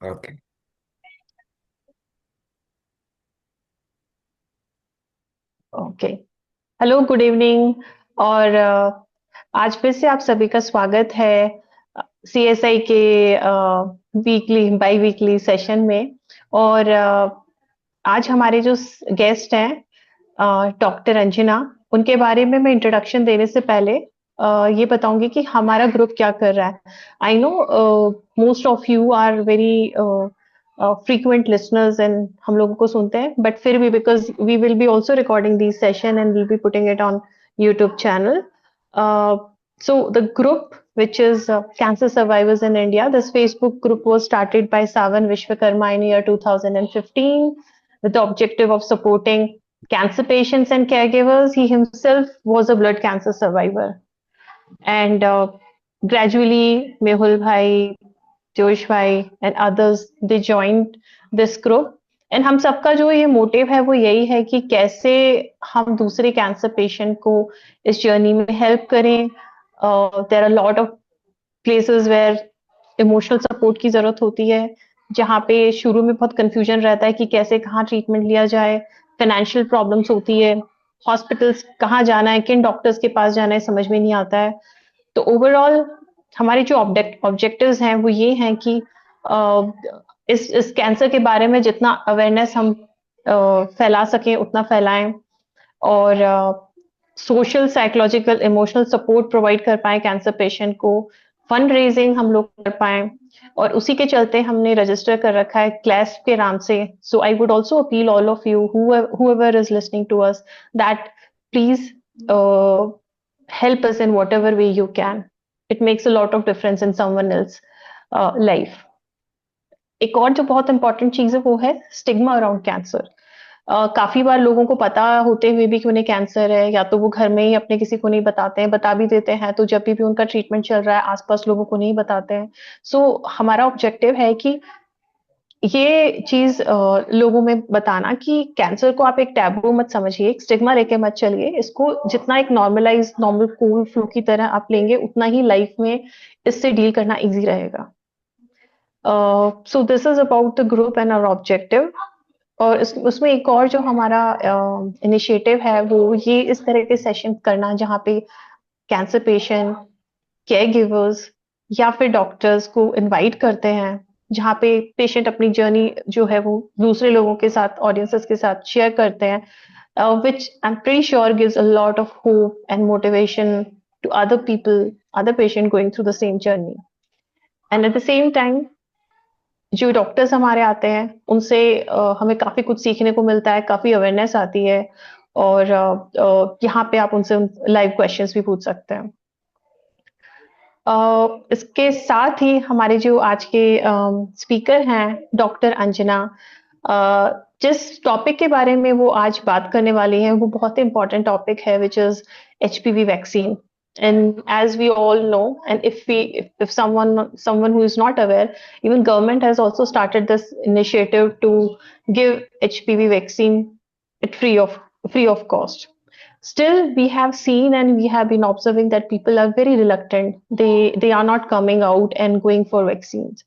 Okay. Okay. Hello, good evening. और आज फिर से आप सभी का स्वागत है सीएसआई के वीकली बाई वीकली सेशन में। और आज हमारे जो गेस्ट हैं डॉक्टर अंजना, उनके बारे में मैं इंट्रोडक्शन देने से पहले ये बताऊंगी कि हमारा ग्रुप क्या कर रहा है। I know most of you are very frequent listeners and हम लोगों को सुनते हैं, but फिर भी because we will be also recording these session and we'll be putting it on YouTube channel. Uh, so the group which is Cancer Survivors in India, this Facebook group was started by Savan Vishwakarma in year 2015 with the objective of supporting cancer patients and caregivers. He himself was a blood cancer survivor. And gradually, Mehul Bhai, जोश भाई and others they joined this group. And हम सबका जो ये motive है वो यही है कि कैसे हम दूसरे कैंसर पेशेंट को इस जर्नी में हेल्प करें। There are lot of places where emotional support की जरूरत होती है, जहाँ पे शुरू में बहुत कंफ्यूजन रहता है कि कैसे कहाँ ट्रीटमेंट लिया जाए। फाइनेंशियल प्रॉब्लम्स होती है, हॉस्पिटल्स कहाँ जाना है, किन डॉक्टर्स के पास जाना है, समझ में नहीं आता है। तो ओवरऑल हमारे जो ऑब्जेक्टिव्स हैं वो ये हैं कि अ, इस कैंसर के बारे में जितना अवेयरनेस हम फैला सकें उतना फैलाएं। और social psychological emotional support provide कर पाए कैंसर पेशेंट को। फंड रेजिंग हम लोग कर पाए, और उसी के चलते हमने रजिस्टर कर रखा है क्लैस्प के नाम से। So I would also appeal all of you whoever is listening to us that please help us in whatever way you can. It makes a lot of difference in someone else life. एक और जो बहुत important चीज है वो है stigma around cancer. काफी बार लोगों को पता होते हुए भी कि उन्हें कैंसर है, या तो वो घर में ही अपने किसी को नहीं बताते हैं, बता भी देते हैं तो जब भी उनका ट्रीटमेंट चल रहा है आसपास लोगों को नहीं बताते हैं। सो हमारा ऑब्जेक्टिव है कि ये चीज लोगों में बताना कि कैंसर को आप एक टैबू मत समझिए, एक स्टिग्मा लेके मत चलिए इसको। जितना एक नॉर्मलाइज नॉर्मल कोल्ड फ्लू की तरह आप लेंगे, उतना ही लाइफ में इससे डील करना इजी रहेगा। So this is about the group and our objective. और उसमें एक और जो हमारा इनिशिएटिव है वो ये इस तरह के सेशन करना जहाँ पे कैंसर पेशेंट, केयर गिवर्स या फिर डॉक्टर्स को इनवाइट करते हैं, जहाँ पे पेशेंट अपनी जर्नी जो है वो दूसरे लोगों के साथ, ऑडियंसेस के साथ शेयर करते हैं, which I'm pretty sure gives a lot of hope and motivation to other people, other patient going through the same journey. And at the same time, जो डॉक्टर्स हमारे आते हैं उनसे हमें काफी कुछ सीखने को मिलता है, काफी अवेयरनेस आती है। और यहाँ पे आप उनसे लाइव क्वेश्चंस भी पूछ सकते हैं। इसके साथ ही हमारे जो आज के स्पीकर हैं डॉक्टर अंजना, जिस टॉपिक के बारे में वो आज बात करने वाली हैं वो बहुत ही इम्पोर्टेंट टॉपिक है, which is HPV vaccine. And as we all know, and if someone who is not aware, even government has also started this initiative to give HPV vaccine at free of cost. Still, we have seen and we have been observing that people are very reluctant. They are not coming out and going for vaccines.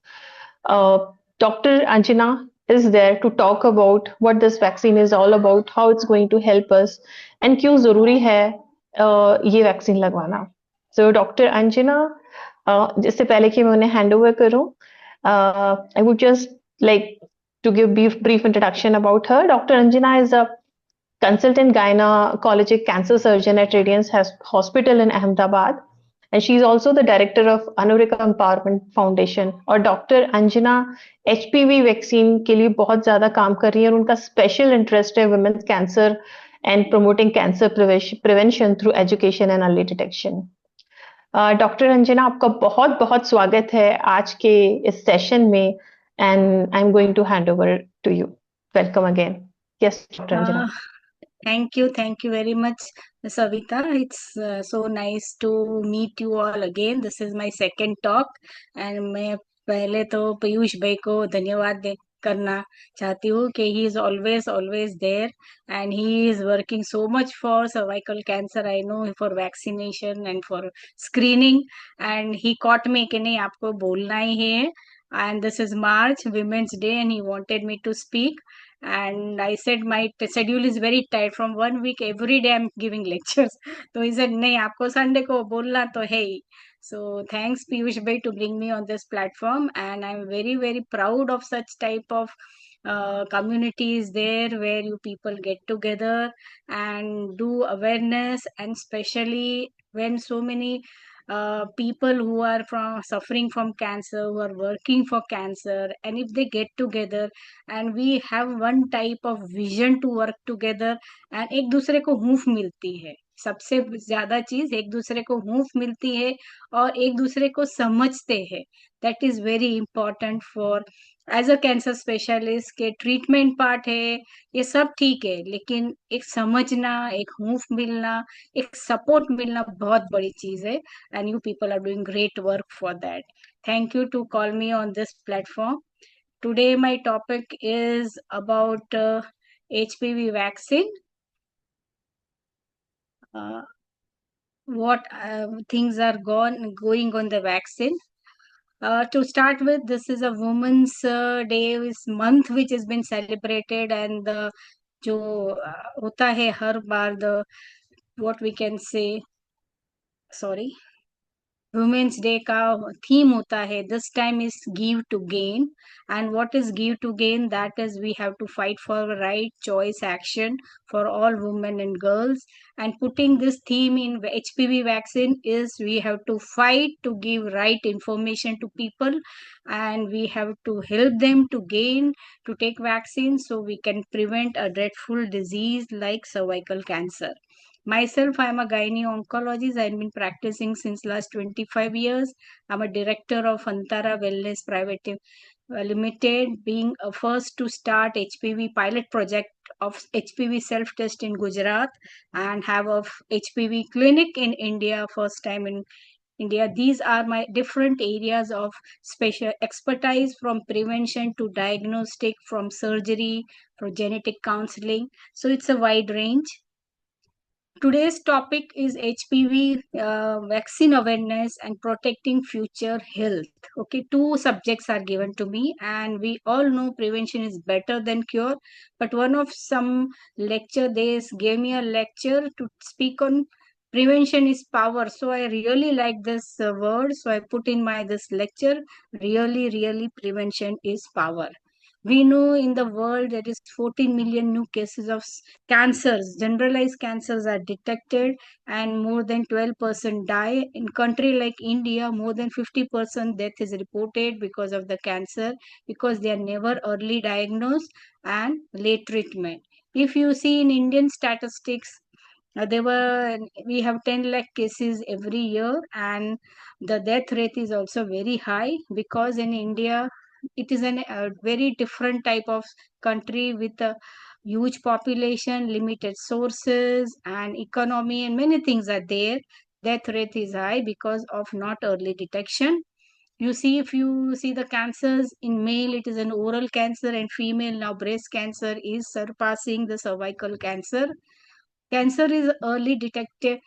Uh, Dr. Anjana is there to talk about what this vaccine is all about, how it's going to help us, and क्यों जरूरी है ये vaccine लगवाना। So Dr. Anjana, जिससे पहले कि मैं उन्हें हैंड ओवर करूं, I would just like to give brief introduction about her. Dr. Anjana is a consultant gynecologic cancer surgeon at Radiance Hospital in Ahmedabad. And she's also the director of Anurika Empowerment Foundation. और doctor Anjana HPV vaccine के लिए बहुत ज्यादा काम कर रही है, और उनका स्पेशल इंटरेस्ट है women's cancer and promoting cancer prevention through education and early detection. Doctor Anjana, आपका बहुत बहुत स्वागत है आज के इस सेशन में, and I am going to hand over to you. Welcome again. Yes doctor Anjana. Uh, thank you very much, Savita. It's so nice to meet you all again. This is my second talk, and मैं पहले तो पीयूष भाई को धन्यवाद दे करना चाहती हूँ कि he is always there and he is working so much for cervical cancer. I know for vaccination and for screening, and he caught me कि नहीं आपको बोलना ही है and this is March, Women's Day, and he wanted me to speak. And I said my schedule is very tight. From 1 week, every day I'm giving lectures. So he said, "नहीं आपको Sunday को बोलना तो है ही." So thanks Piyush Bhai to bring me on this platform, and I'm very very proud of such type of communities there where you people get together and do awareness, and especially when so many people who are from suffering from cancer, who are working for cancer, and if they get together and we have one type of vision to work together, and एक दूसरे को hoof मिलती है, सबसे ज्यादा चीज एक दूसरे को हूफ मिलती है और एक दूसरे को समझते हैं, that is very important for as a cancer specialist के ट्रीटमेंट पार्ट है, ये सब ठीक है, लेकिन एक समझना, एक हूफ मिलना, एक सपोर्ट मिलना बहुत बड़ी चीज है, and you people are doing great work for that. Thank you to call me on this platform. Today my topic is about HPV vaccine. Uh, what things are going on the vaccine. To start with, this is a Women's Day, is month which has been celebrated, and जो होता है हर बार, the what we can say, sorry, women's day का theme होता है this time is give to gain. And what is give to gain? That is we have to fight for right choice action for all women and girls. And putting this theme in HPV vaccine is we have to fight to give right information to people, and we have to help them to gain to take vaccines so we can prevent a dreadful disease like cervical cancer. Myself, I am a gynae oncologist. I've been practicing since last 25 years. I'm a director of Antara Wellness Private Limited, being a first to start HPV pilot project of HPV self-test in Gujarat, and have a HPV clinic in India, first time in India. These are my different areas of special expertise, from prevention to diagnostic, from surgery, from genetic counseling. So it's a wide range. Today's topic is HPV vaccine awareness and protecting future health. Okay, two subjects are given to me, and we all know prevention is better than cure. But one of some lecture, they gave me a lecture to speak on prevention is power. So I really like this word. So I put in my this lecture, really prevention is power. We know in the world there is 14 million new cases of cancers, generalized cancers are detected, and more than 12% die. In country like India, more than 50% death is reported because of the cancer, because they are never early diagnosed and late treatment. If you see in Indian statistics, there were we have 10 lakh cases every year, and the death rate is also very high, because in India it is a very different type of country with a huge population, limited sources and economy, and many things are there. Death rate is high because of not early detection. You see, if you see the cancers in male, it is an oral cancer, and female now breast cancer is surpassing the cervical cancer. Cancer is early detected,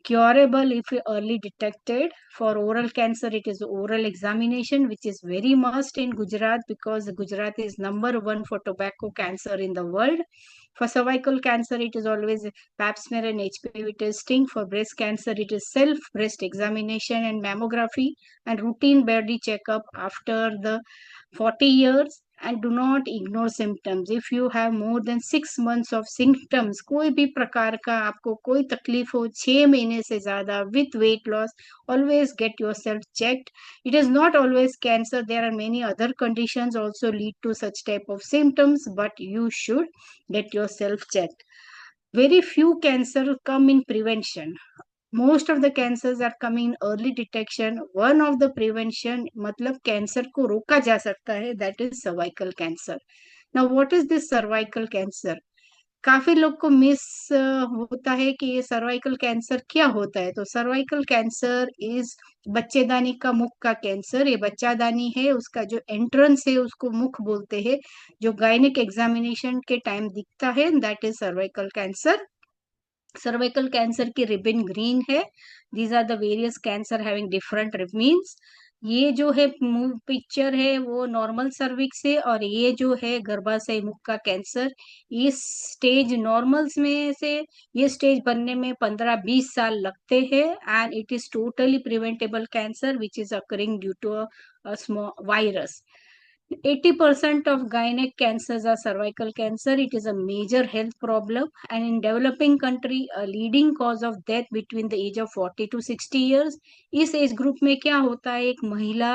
curable if early detected. For oral cancer, it is oral examination, which is very must in Gujarat, because Gujarat is number one for tobacco cancer in the world. For cervical cancer, it is always pap smear and HPV testing. For breast cancer, it is self breast examination and mammography, and routine body checkup after the 40 years. And do not ignore symptoms. If you have more than 6 months of symptoms, कोई भी प्रकार का आपको कोई तकलीफ हो 6 महीने से ज्यादा with weight loss, always get yourself checked. It is not always cancer. There are many other conditions also lead to such type of symptoms, but you should get yourself checked. Very few cancer come in prevention. Most of the cancers are coming in early detection. One of the prevention, मतलब cancer को रोका जा सकता है, that is cervical cancer. Now what is this cervical cancer? काफी लोग को miss होता है कि ये सर्वाइकल कैंसर क्या होता है. तो सर्वाइकल कैंसर इज बच्चेदानी का मुख का कैंसर. ये बच्चादानी है, उसका जो एंट्रेंस है उसको मुख बोलते हैं, जो गायनिक एग्जामिनेशन के टाइम दिखता है, that is cervical cancer. Cervical cancer की ribbon green है. These are the various cancer having different ribbons. ये जो है पिक्चर है वो नॉर्मल सर्विक्स है, और ये जो है गर्भाशय मुख का कैंसर। इस स्टेज नॉर्मल्स में से ये स्टेज बनने में 15-20 साल लगते हैं, and it is totally preventable cancer which is occurring due to a small virus. 80% of gynec cancers are cervical cancer. It is a major health problem, and in developing country, a leading cause of death between the age of 40 to 60 years. इस age group में क्या होता है, एक महिला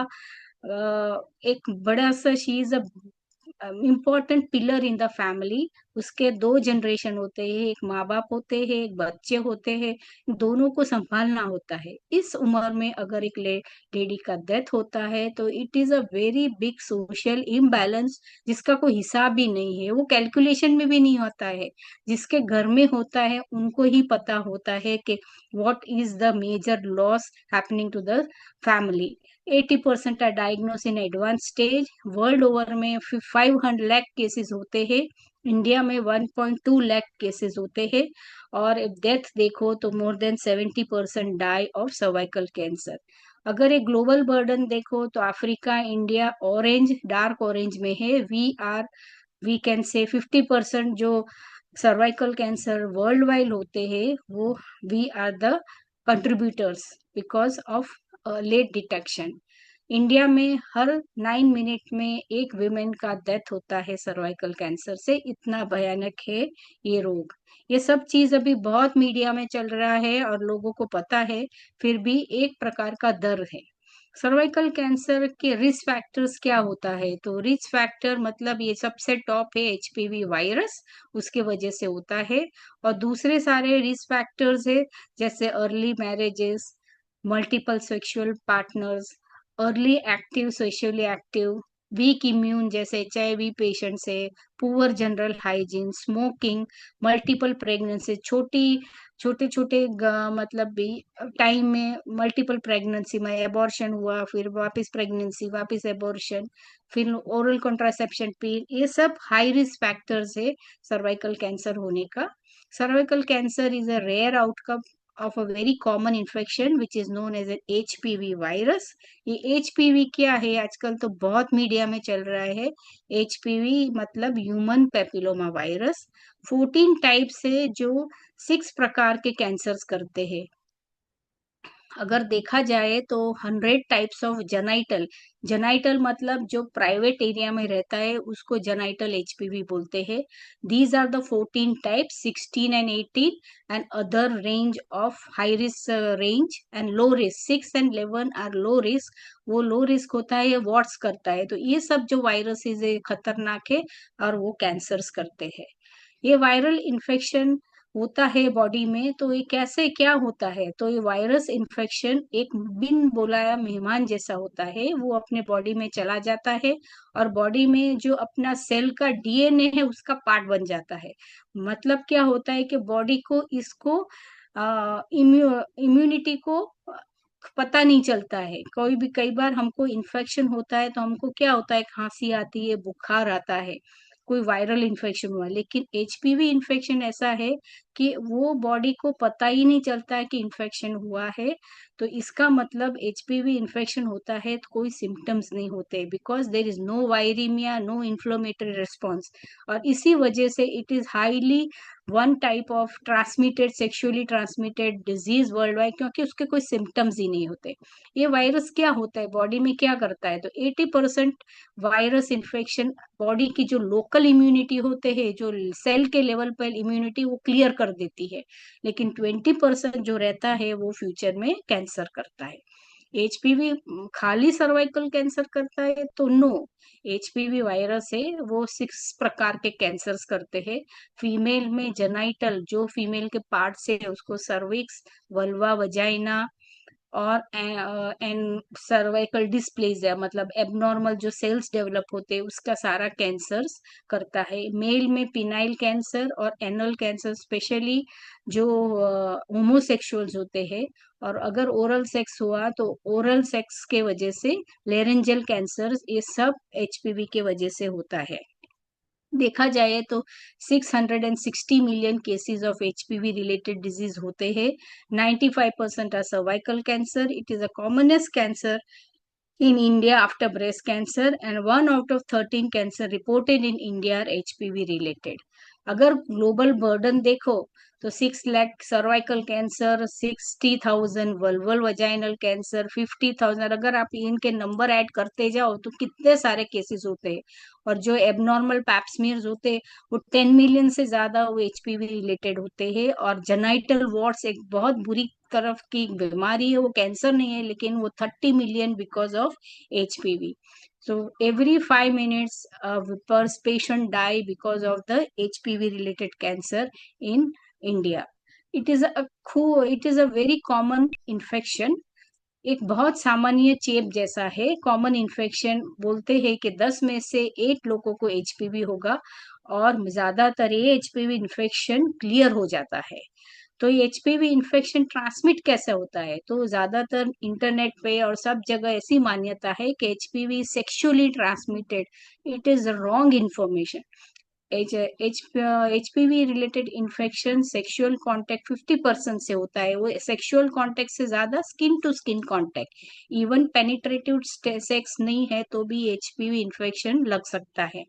एक बड़ा सा she is a important pillar in the family. उसके दो जनरेशन होते हैं, एक माँ बाप होते हैं, एक बच्चे होते हैं, दोनों को संभालना होता है। इस उम्र में अगर एक लेडी का डेथ होता है तो it is a very big social imbalance, जिसका कोई हिसाब भी नहीं है, वो कैलकुलेशन में भी नहीं होता है। जिसके घर में होता है उनको ही पता होता है कि what is the major loss happening to the family. 80% are diagnosed in advanced stage। World over में 500 लाख केसेस होते हैं, इंडिया में 1.2 लाख केसेस होते हैं, और डेथ देखो तो more than 70% die of cervical cancer. अगर एक ग्लोबल बर्डन देखो तो Africa, India orange, dark orange में है। वी कैन से 50% जो सर्वाइकल कैंसर वर्ल्ड वाइड होते हैं वो we are the contributors because of late detection. India में हर 9 मिनट में एक विमेन का डेथ होता है सर्वाइकल कैंसर से, इतना भयानक है ये रोग। ये सब चीज अभी बहुत मीडिया में चल रहा है और लोगों को पता है, फिर भी एक प्रकार का डर है। सर्वाइकल कैंसर के रिस्क फैक्टर्स क्या होता है, तो रिस्क फैक्टर मतलब ये सबसे टॉप है एचपीवी वायरस, उसके वजह से होता है। और दूसरे सारे रिस्क फैक्टर्स है, जैसे early marriages, multiple sexual partners, early active socially active, week immune जैसे एचआईवी पेशेंट्स है, poor general hygiene, smoking, multiple pregnancy, छोटे छोटे मतलब भी टाइम में मल्टीपल प्रेगनेंसी में एबॉर्शन हुआ, फिर वापस प्रेगनेंसी, वापस एबॉर्शन, फिर ओरल कॉन्ट्रासेप्शन पिल, ये सब हाई रिस्क फैक्टर्स है सर्वाइकल कैंसर होने का। Cervical cancer is a rare outcome of a very common infection which is known as an HPV virus। ये HPV क्या है, आजकल तो बहुत मीडिया में चल रहा है। HPV मतलब ह्यूमन पेपिलोमा वायरस। 14 टाइप से जो 6 प्रकार के कैंसर्स करते हैं। अगर देखा जाए तो 100 टाइप्स ऑफ जेनाइटल, जेनाइटल मतलब जो प्राइवेट एरिया में रहता है उसको जेनाइटल एचपीवी बोलते हैं। These are the 14 types, 16 and 18, and other range of high risk range and low risk. 6 and 11 are low risk, वो लो रिस्क होता है, ये वॉट्स करता है। तो ये सब जो वायरसेस है खतरनाक है और वो कैंसर्स करते हैं। ये वायरल इन्फेक्शन होता है बॉडी में, तो ये कैसे क्या होता है, तो ये वायरस इन्फेक्शन एक बिन बुलाया मेहमान जैसा होता है, वो अपने बॉडी में चला जाता है और बॉडी में जो अपना सेल का डीएनए है उसका पार्ट बन जाता है। मतलब क्या होता है कि बॉडी को इसको इम्यूनिटी को पता नहीं चलता है। कोई भी कई बार हमको इन्फेक्शन होता है तो हमको क्या होता है, खांसी आती है, बुखार आता है, कोई वायरल इन्फेक्शन हुआ। लेकिन एचपीवी इन्फेक्शन ऐसा है कि वो बॉडी को पता ही नहीं चलता है कि इन्फेक्शन हुआ है। तो इसका मतलब एचपीवी इन्फेक्शन होता है तो कोई सिम्टम्स नहीं होते, because there is no viremia, no inflammatory response. और इसी वजह से it is highly one type of transmitted, sexually transmitted disease world wide, क्योंकि उसके कोई सिम्टम्स ही नहीं होते। ये वायरस क्या होता है, बॉडी में क्या करता है, तो 80% वायरस इन्फेक्शन बॉडी की जो लोकल इम्यूनिटी होते हैं, जो सेल के लेवल पर इम्यूनिटी, वो क्लियर कर देती है। लेकिन 20% जो रहता है वो फ्यूचर में कैंसर करता है। एचपीवी खाली सर्वाइकल कैंसर करता है तो नो, एचपीवी वायरस है वो 6 प्रकार के कैंसर्स करते हैं। फीमेल में जेनाइटल, जो फीमेल के पार्ट से उसको सर्विक्स, वल्वा, वजाइना, और एंड सर्वाइकल डिस्प्लेजिया मतलब एबनॉर्मल जो सेल्स डेवलप होते हैं उसका सारा कैंसर्स करता है। मेल में पिनाइल कैंसर और एनल कैंसर, स्पेशली जो होमोसेक्सुअल्स होते हैं। और अगर ओरल सेक्स हुआ तो ओरल सेक्स के वजह से लेरेंजल कैंसर, ये सब एचपीवी के वजह से होता है। देखा जाए तो 660 million cases of HPV related disease होते हैं। 95% are cervical cancer, it is a commonest cancer in India after breast cancer, and 1 out of 13 cancer reported in India are HPV related. अगर ग्लोबल बर्डन देखो तो 6 lakh cervical cancer, 60,000 vulval vaginal cancer, 50,000, अगर आप इनके number add करते जाओ तो कितने सारे केसेस होते हैं। और जो एबनॉर्मल पैप्समियर्स होते हैं वो 10 मिलियन से ज्यादा वो एचपीवी रिलेटेड होते हैं। और जेनाइटल वॉर्ट्स एक बहुत बुरी तरफ की बीमारी है, वो कैंसर नहीं है लेकिन वो 30 million because of HPV. So every 5 minutes, a patient die because of the HPV related cancer in India. It is a very common infection. एक बहुत सामान्य चेप जैसा है, कॉमन इन्फेक्शन। बोलते हैं कि 10 में से 8 लोगों को एचपीवी होगा और ज्यादातर ये एचपीवी इन्फेक्शन क्लियर हो जाता है। तो ये एचपीवी इन्फेक्शन ट्रांसमिट कैसे होता है, तो ज्यादातर इंटरनेट पे और सब जगह ऐसी मान्यता है कि HPV sexually transmitted. It is wrong information. HPV related infection sexual contact 50% से होता है, वो सेक्सुअल कांटेक्ट से ज्यादा skin to skin contact, even penetrative sex नहीं है तो भी एचपीवी इन्फेक्शन लग सकता है।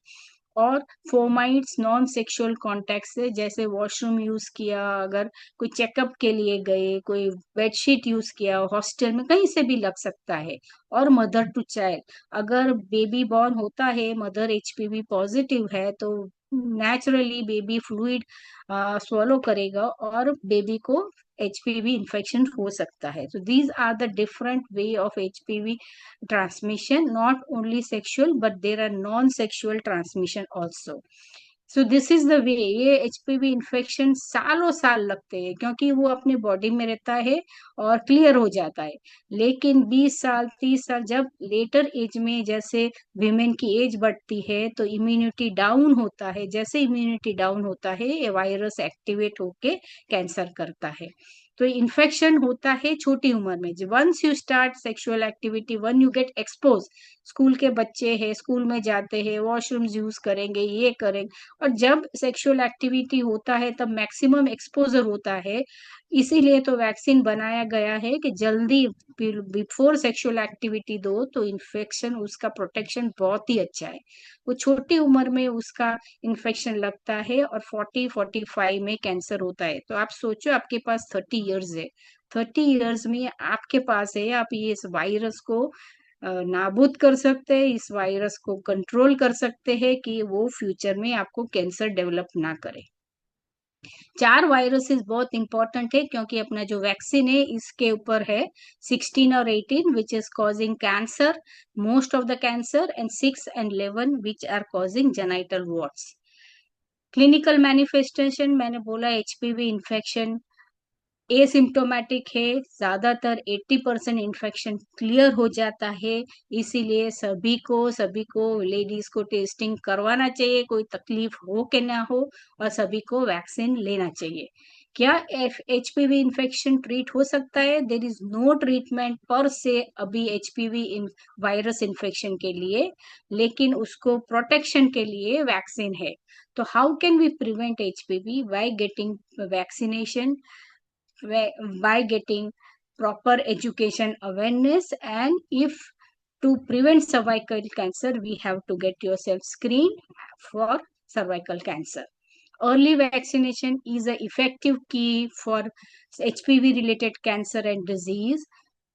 और फोमाइट्स नॉन सेक्सुअल कॉन्टेक्ट से, जैसे वॉशरूम यूज किया, अगर कोई चेकअप के लिए गए, कोई बेडशीट यूज किया, हॉस्टल में कहीं से भी लग सकता है। और मदर टू चाइल्ड, अगर बेबी बॉर्न होता है, मदर एचपीवी पॉजिटिव है तो नेचुरली बेबी फ्लूइड swallow करेगा और बेबी को एचपीवी इन्फेक्शन हो सकता है। So these are the different way of HPV transmission, not only sexual but there are non-sexual transmission also. So this is the way. ये HPV infection सालों साल लगते हैं क्योंकि वो अपने बॉडी में रहता है और क्लियर हो जाता है। लेकिन 20 साल 30 साल जब लेटर एज में, जैसे विमेन की एज बढ़ती है तो इम्यूनिटी डाउन होता है, जैसे इम्यूनिटी डाउन होता है ये वायरस एक्टिवेट होके कैंसर करता है। तो इन्फेक्शन होता है छोटी उम्र में। Once you start sexual activity, when you get exposed, school के बच्चे हैं, स्कूल में जाते हैं, वॉशरूम यूज करेंगे, ये करेंगे, और जब सेक्सुअल एक्टिविटी होता है तब मैक्सिमम एक्सपोजर होता है। इसीलिए तो वैक्सीन बनाया गया है कि जल्दी बिफोर सेक्सुअल एक्टिविटी दो तो इन्फेक्शन, उसका प्रोटेक्शन बहुत ही अच्छा है। वो छोटी उम्र में उसका इन्फेक्शन लगता है और 40-45 में कैंसर होता है। तो आप सोचो आपके पास 30 इयर्स है, 30 इयर्स में आपके पास है, आप ये इस वायरस को नाबूद कर सकते हैं, इस वायरस को कंट्रोल कर सकते हैं कि वो फ्यूचर में आपको कैंसर डेवलप ना करे। 4 वायरसेस बहुत इंपॉर्टेंट है क्योंकि अपना जो वैक्सीन है इसके ऊपर है 16 और 18 which is causing cancer, most of the cancer, and 6 and 11 which are causing genital warts. Clinical manifestation मैंने बोला, एचपीवी इन्फेक्शन एसिम्प्टोमेटिक है, ज्यादातर 80% इन्फेक्शन क्लियर हो जाता है। इसीलिए सभी को लेडीज को टेस्टिंग करवाना चाहिए, कोई तकलीफ हो के ना हो, और सभी को वैक्सीन लेना चाहिए। क्या एचपीवी इन्फेक्शन ट्रीट हो सकता है? देर इज नो ट्रीटमेंट पर से अभी एचपीवी वायरस इन्फेक्शन के लिए, लेकिन उसको प्रोटेक्शन के लिए वैक्सीन है। तो how can we prevent HPV? By getting vaccination, by getting proper education awareness, and if to prevent cervical cancer we have to get yourself screened for cervical cancer. Early vaccination is an effective key for HPV related cancer and disease.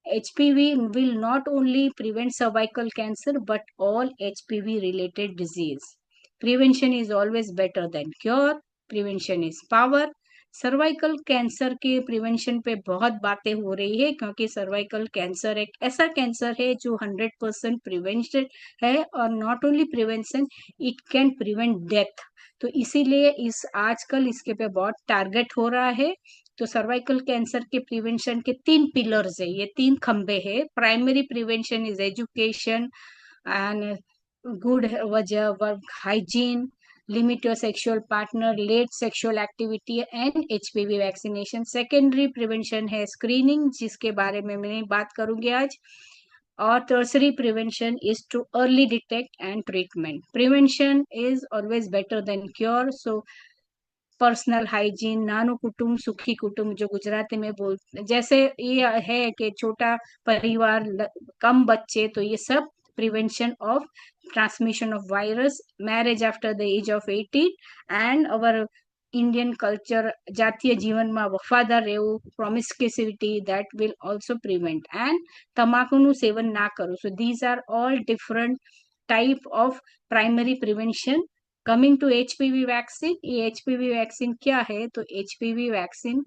HPV will not only prevent cervical cancer but all HPV related disease. Prevention is always better than cure. Prevention is power. Cervical cancer के prevention पे बहुत बातें हो रही है क्योंकि cervical cancer एक ऐसा कैंसर है जो 100% प्रिवेंशन है, और not only prevention, it can prevent death. तो इसीलिए इस आजकल इसके पे बहुत टारगेट हो रहा है। तो सर्वाइकल कैंसर के प्रिवेंशन के 3 पिलर्स है, ये 3 खंबे है। Primary prevention is education and good work hygiene, limit your sexual partner, late sexual activity and HPV vaccination. Secondary prevention है स्क्रीनिंग, जिसके बारे में मैं बात करूंगी आज। और tertiary prevention is too early detect and treatment. Prevention is always better than cure. So personal hygiene, नानु कुटुंब सुखी कुटुंब जो गुजराती में बोलते, जैसे ये है कि छोटा परिवार, कम बच्चे, तो ये सब prevention of transmission of virus, marriage after the age of 18 and our Indian culture, જાતીય જીવનમાં વફાદાર રહેવું, પ્રોમિસ્ક્યુસિટી, that will also prevent, and તમાકુનું સેવન ના કરવું. So these are all different type of primary prevention. Coming to HPV vaccine, ये HPV vaccine क्या है? तो HPV vaccine,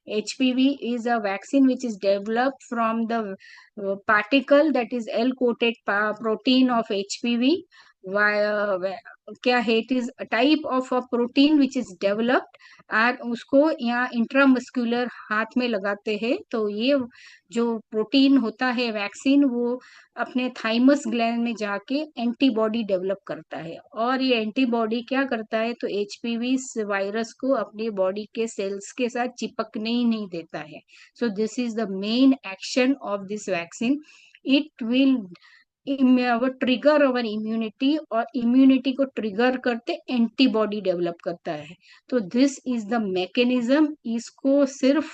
HPV is a vaccine which is developed from the particle that is L-coated protein of HPV. क्या है? It is type of a protein which is developed, और उसको यहाँ intramuscular हाथ में लगाते हैं, तो ये जो प्रोटीन होता है वैक्सीन, वो अपने थाइमस ग्लैंड में जाके एंटीबॉडी डेवलप करता है, और ये एंटीबॉडी क्या करता है? तो एचपीवी वायरस को अपने बॉडी के सेल्स के साथ चिपकने ही नहीं देता है. सो this is the main action of this vaccine. It will वो ट्रिगर ओवर इम्यूनिटी, और इम्यूनिटी को ट्रिगर करते एंटीबॉडी डेवलप करता है. तो दिस इज द मैकेनिज्म. इसको सिर्फ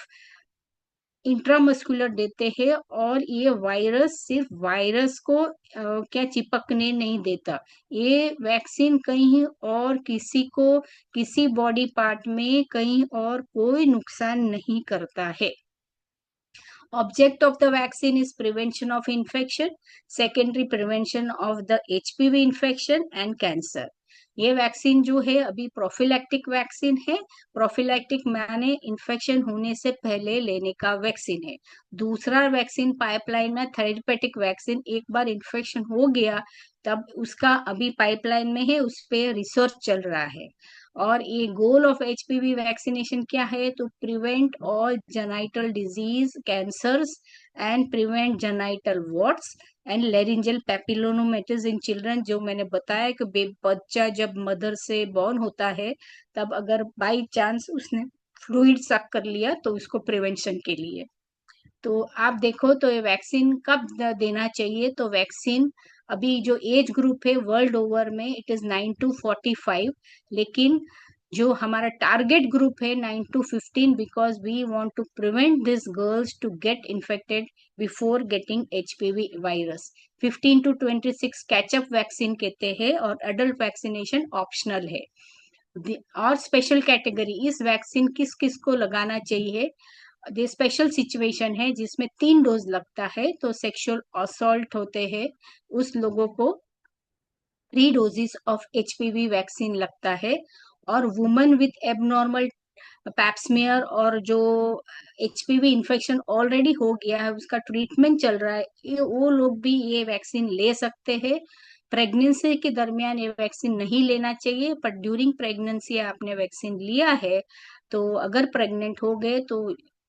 इंट्रामस्कुलर देते हैं, और ये वायरस सिर्फ वायरस को क्या चिपकने नहीं देता. ये वैक्सीन कहीं और किसी को, किसी बॉडी पार्ट में कहीं और कोई नुकसान नहीं करता है. Object of the vaccine is prevention of infection, secondary prevention of the HPV infection and cancer. ये वैक्सीन जो है अभी प्रोफिलैक्टिक वैक्सीन है. प्रोफिलैक्टिक माने इन्फेक्शन होने से पहले लेने का वैक्सीन है. दूसरा वैक्सीन पाइपलाइन में थेरेपेटिक वैक्सीन, एक बार इन्फेक्शन हो गया तब उसका अभी पाइपलाइन में है, उस पर रिसर्च चल रहा है. और ये गोल ऑफ एचपीवी वैक्सीनेशन क्या है? तो prevent all genital disease, cancers, and prevent genital warts and laryngeal papillomatitis in children. जो मैंने बताया कि बच्चा जब मदर से बॉर्न होता है, तब अगर बाई चांस उसने फ्लूइड सक कर लिया तो उसको प्रिवेंशन के लिए. तो आप देखो तो ये वैक्सीन कब देना चाहिए? तो वैक्सीन अभी जो एज ग्रुप है वर्ल्ड ओवर में इट इज 9 to 45, लेकिन जो हमारा टारगेट ग्रुप है 9 to 15, because we want to prevent this girls to get infected before getting HPV virus. 15 to 26 catch up vaccine कहते हैं, और अडल्ट वैक्सीनेशन ऑप्शनल है. और स्पेशल कैटेगरी, इस वैक्सीन किस किस को लगाना चाहिए? ये स्पेशल सिचुएशन है जिसमें 3 डोज लगता है. तो सेक्सुअल असॉल्ट होते हैं, उस लोगों को 3 डोजेस ऑफ एचपीवी वैक्सीन लगता है. और वुमेन विथ एबनॉर्मल पैप्समियर, और जो एचपीवी इन्फेक्शन ऑलरेडी हो गया है, उसका ट्रीटमेंट चल रहा है, ये वो लोग भी ये वैक्सीन ले सकते हैं. प्रेगनेंसी के दरमियान ये वैक्सीन नहीं लेना चाहिए, पर ड्यूरिंग प्रेगनेंसी आपने वैक्सीन लिया है तो अगर प्रेग्नेंट हो गए तो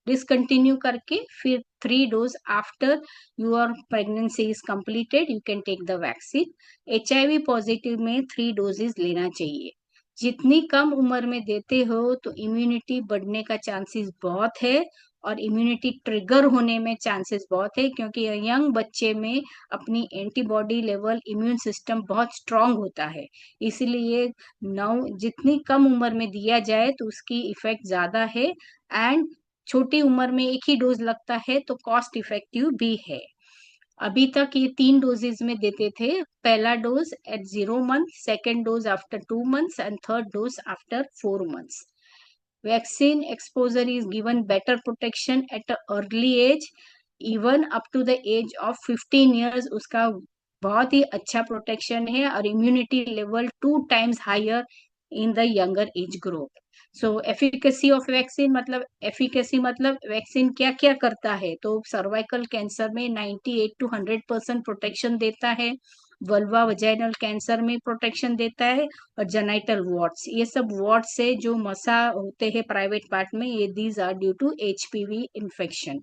डिसकंटिन्यू करके फिर 3 dose after your pregnancy is completed you can take the vaccine. HIV positive में 3 डोजेज लेना चाहिए. जितनी कम उम्र में देते हो तो इम्यूनिटी बढ़ने का चांसेस बहुत है, और इम्यूनिटी ट्रिगर होने में चांसेस बहुत है, क्योंकि यंग बच्चे में अपनी एंटीबॉडी लेवल, इम्यून सिस्टम बहुत स्ट्रांग होता है. इसलिए नौ जितनी कम उम्र में दिया जाए तो उसकी इफेक्ट ज्यादा है, एंड छोटी उम्र में एक ही डोज लगता है तो कॉस्ट इफेक्टिव भी है. अभी तक ये 3 डोजेज में देते थे. पहला dose at 0 month, second dose after 2 months, and third dose after 4 months. Vaccine exposure is given better protection at an early age, even up to the age of 15 years. उसका बहुत ही अच्छा प्रोटेक्शन है, और immunity level 2 times higher in the younger age group. So efficacy of vaccine मतलब, efficacy मतलब vaccine क्या क्या करता है? तो सर्वाइकल कैंसर में 98 to 100% प्रोटेक्शन देता है. वल्वा वजाइनल कैंसर में प्रोटेक्शन देता है. और जेनाइटल वॉर्ड्स, ये सब वॉर्ड्स से जो मसा होते हैं प्राइवेट पार्ट में, ये these are due to HPV infection.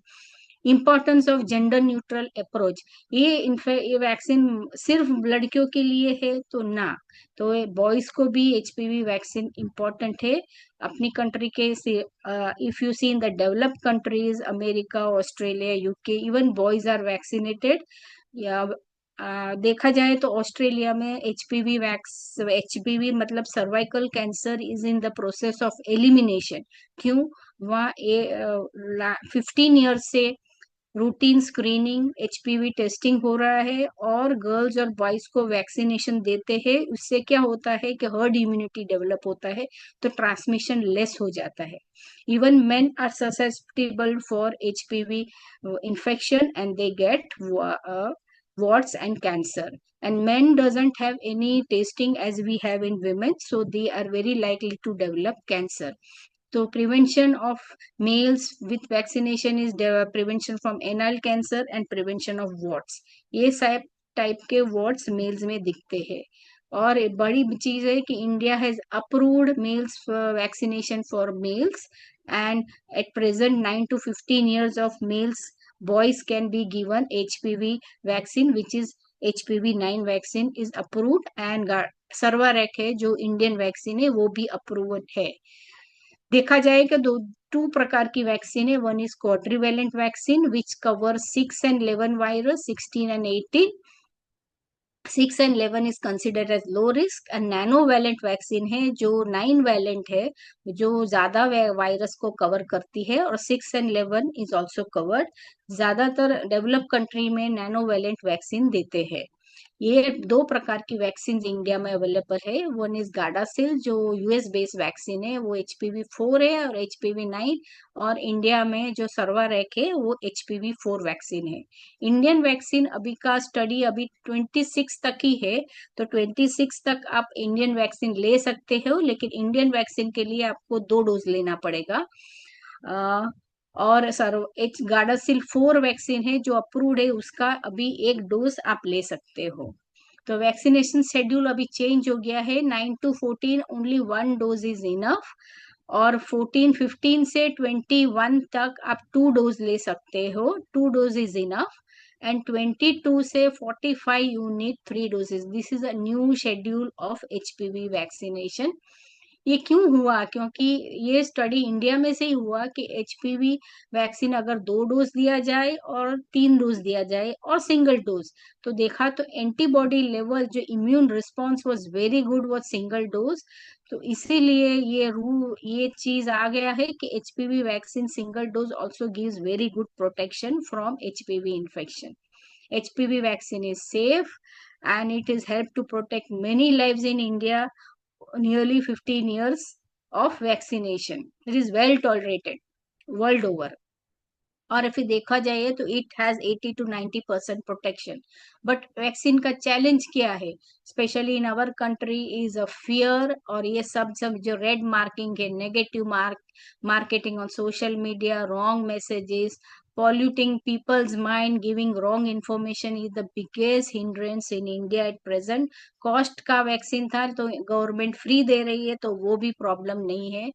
Importance of gender neutral approach, ये वैक्सीन सिर्फ लड़कियों के लिए है तो ना, तो बॉयज को भी एचपीवी वैक्सीन इम्पोर्टेंट है. अपनी कंट्री के if you see in the developed countries, America, Australia, UK, even boys are vaccinated. या देखा जाए तो ऑस्ट्रेलिया में एचपीवी मतलब cervical cancer is in the process of elimination. क्यों? वहाँ 15 ईयर्स से रूटीन स्क्रीनिंग एचपीवी टेस्टिंग हो रहा है और गर्ल्स और बॉयज को वैक्सीनेशन देते हैं। उससे क्या होता है कि हर्ड इम्यूनिटी डेवलप होता है, तो ट्रांसमिशन लेस हो जाता है। Even men are susceptible for HPV infection and they get warts and cancer, and men doesn't have any testing as we have in women, so they are very likely to develop cancer. So prevention of males with vaccination is prevention from anal cancer and prevention of warts. ये सब type के warts mails में दिखते हैं। और एक बड़ी चीज है कि India has approved males vaccination for males, and at present 9 to 15 years of males boys can be given HPV vaccine, which is HPV 9 vaccine is approved, and सर्वारेक है जो इंडियन वैक्सीन है वो भी अप्रूव्ड है। देखा जाए कि टू प्रकार की वैक्सीन है। One is quadrivalent vaccine which cover 6 and 11 virus, 16 and 18। 6 and 11 is considered as low risk, and nonavalent vaccine है जो 9 वैलेंट है, जो ज्यादा वायरस को कवर करती है, और 6 and 11 इज ऑल्सो कवर्ड। ज्यादातर डेवलप कंट्री में नैनोवैलेंट वैक्सीन देते हैं। ये दो प्रकार की वैक्सीन इंडिया में अवेलेबल है। वन इज गार्डासिल जो यूएस बेस्ड वैक्सीन है, वो HPV 4 है और HPV 9। और इंडिया में जो सर्वारेक है वो HPV 4 वैक्सीन है। इंडियन वैक्सीन अभी का स्टडी अभी 26 तक ही है, तो 26 तक आप इंडियन वैक्सीन ले सकते हो, लेकिन इंडियन वैक्सीन के लिए आपको 2 डोज लेना पड़ेगा। और सर एच गार्डासिल 4 वैक्सीन है जो अप्रूव्ड है, उसका अभी 1 डोज आप ले सकते हो। तो वैक्सीनेशन शेड्यूल अभी चेंज हो गया है। 9 to 14 only 1 dose is enough, और 14-15 से 21 तक आप 2 डोज ले सकते हो, 2 डोज इज इनफ। एंड 22 से 45 you need 3 doses. This is a new schedule of HPV vaccination. ये क्यों हुआ? क्योंकि ये स्टडी इंडिया में से ही हुआ कि HPV वैक्सीन अगर 2 डोज दिया जाए और 3 डोज दिया जाए और सिंगल डोज, तो देखा तो एंटीबॉडी लेवल जो immune response was very good was single dose. तो इसीलिए ये चीज आ गया है कि HPV vaccine single dose also gives very good protection from HPV infection. HPV vaccine is safe and it is helped to protect many lives in India, nearly 15 years of vaccination. It is well tolerated world over. और फिर देखा जाए तो it has 80 to 90% protection. But vaccine का challenge क्या है? Specially in our country is a fear, और ये सब सब जो रेड मार्किंग है, negative marketing on social media, wrong messages, polluting people's mind, giving wrong information is the biggest hindrance in India at present. Cost का vaccine था तो government free दे रही है, तो वो भी प्रॉब्लम नहीं है।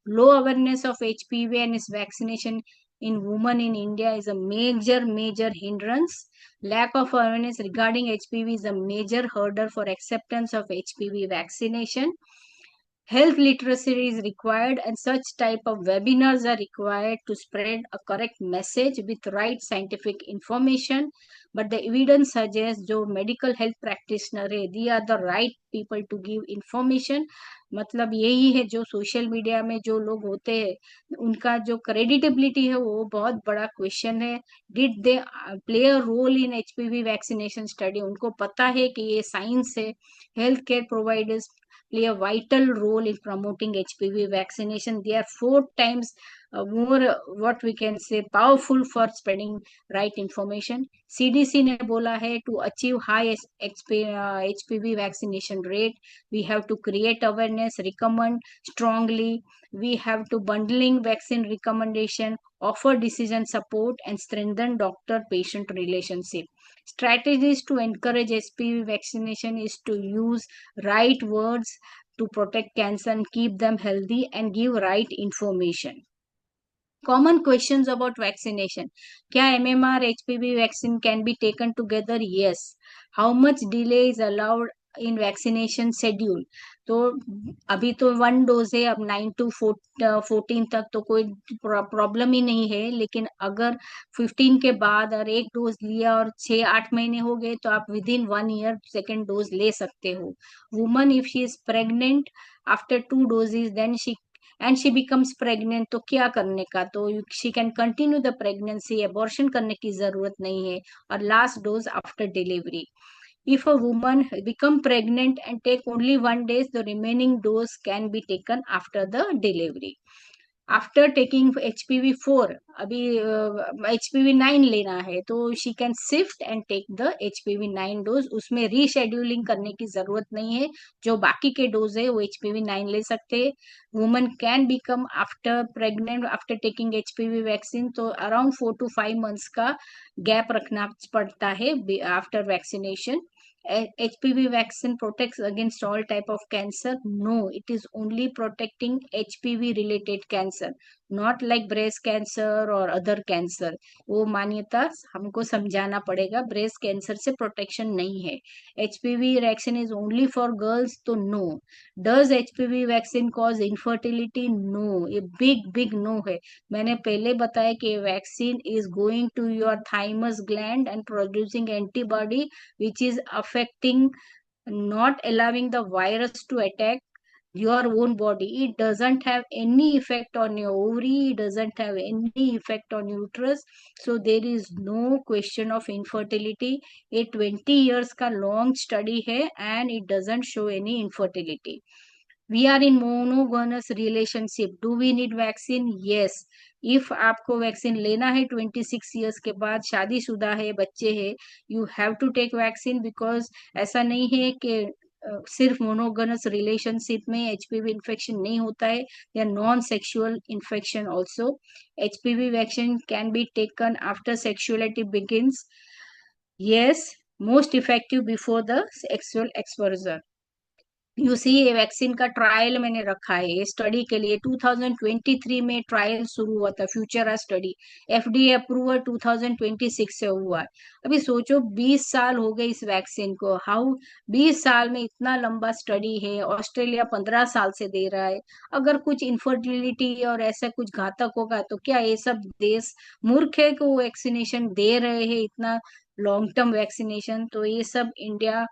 Low awareness of HPV and its vaccination in women in India is a major hindrance. Lack of awareness regarding HPV is a major hurdle for acceptance of HPV vaccination. Health literacy is required, and such type of webinars are required to spread a correct message with right scientific information. But the evidence suggests जो medical health practitioner है, they are the right people to give information. मतलब यही है, जो social media में जो लोग होते हैं उनका जो क्रेडिटेबिलिटी है वो बहुत बड़ा क्वेश्चन है। Did they play a role in HPV vaccination study? उनको पता है कि ये साइंस है। Health care providers play a vital role in promoting HPV vaccination. They are 4 times more, what we can say, powerful for spreading right information. CDC ने बोला है to achieve high HPV vaccination rate, we have to create awareness, recommend strongly. We have to bundling vaccine recommendation, offer decision support, and strengthen doctor-patient relationship. Strategies to encourage HPV vaccination is to use right words to protect cancer and keep them healthy, and give right information. Common questions about vaccination. क्या MMR HPV vaccine can be taken together? Yes. How much delay is allowed in vaccination schedule. तो अभी तो 1 dose है, अब 9 to 14 तक तो कोई problem ही नहीं है, लेकिन अगर 15 के बाद और एक डोज लिया और 6-8 महीने हो गए तो आप within 1 year second dose ले सकते हो। Woman if she is pregnant after 2 doses then she and she becomes pregnant, तो क्या करने का, तो she can continue the pregnancy, abortion करने की जरूरत नहीं है। और last dose after delivery. If a woman become pregnant and take only 1 day, the remaining dose can be taken after the delivery. After taking HPV 4, अभी HPV 9 लेना है तो she can shift and take the HPV 9 dose, उसमें rescheduling करने की जरूरत नहीं है। जो बाकी के डोज है वो HPV 9 ले सकते हैं। Woman can become after pregnant after taking HPV vaccine, तो अराउंड 4 to 5 मंथ्स का गैप रखना पड़ता है after vaccination. HPV vaccine protects against all type of cancer? No, it is only protecting HPV related cancer, not like breast cancer or other cancer. वो मान्यता हमको समझाना पड़ेगा, ब्रेस्ट कैंसर से प्रोटेक्शन नहीं है। HPV vaccine is only for girls, तो no. Does HPV vaccine cause infertility? No, ये बिग बिग नो है। मैंने पहले बताया कि vaccine is going to your thymus gland and producing antibody which is affecting, not allowing the virus to attack your own body. It doesn't have any effect on your ovary, it doesn't have any effect on uterus, so there is no question of infertility. A 20 years का long study है and it doesn't show any infertility. We are in monogamous relationship. Do we need vaccine? Yes. If आपको vaccine लेना है 26 years के बाद, शादीशुदा है, बच्चे है, you have to take vaccine, because ऐसा नहीं है कि सिर्फ मोनोगनस रिलेशनशिप में HPV इन्फेक्शन नहीं होता है, या non sexual infection also. HPV vaccine can be taken after sexuality begins. yes, most effective before the sexual exposure. You see ये वैक्सीन का ट्रायल मैंने रखा है ये स्टडी के लिए। 2023 में ट्रायल शुरू हुआ था, फ्यूचरा स्टडी। FDA अप्रूवल 2026 से हुआ है। अभी सोचो 20 साल हो गए इस वैक्सीन को। हाउ 20 साल में इतना लंबा स्टडी है। ऑस्ट्रेलिया 15 साल से दे रहा है। अगर कुछ इनफर्टिलिटी और ऐसा कुछ घातक होगा तो क्या ये सब देश मूर्ख है कि वो वैक्सीनेशन दे रहे हैं, इतना लॉन्ग टर्म वैक्सीनेशन। तो ये सब इंडिया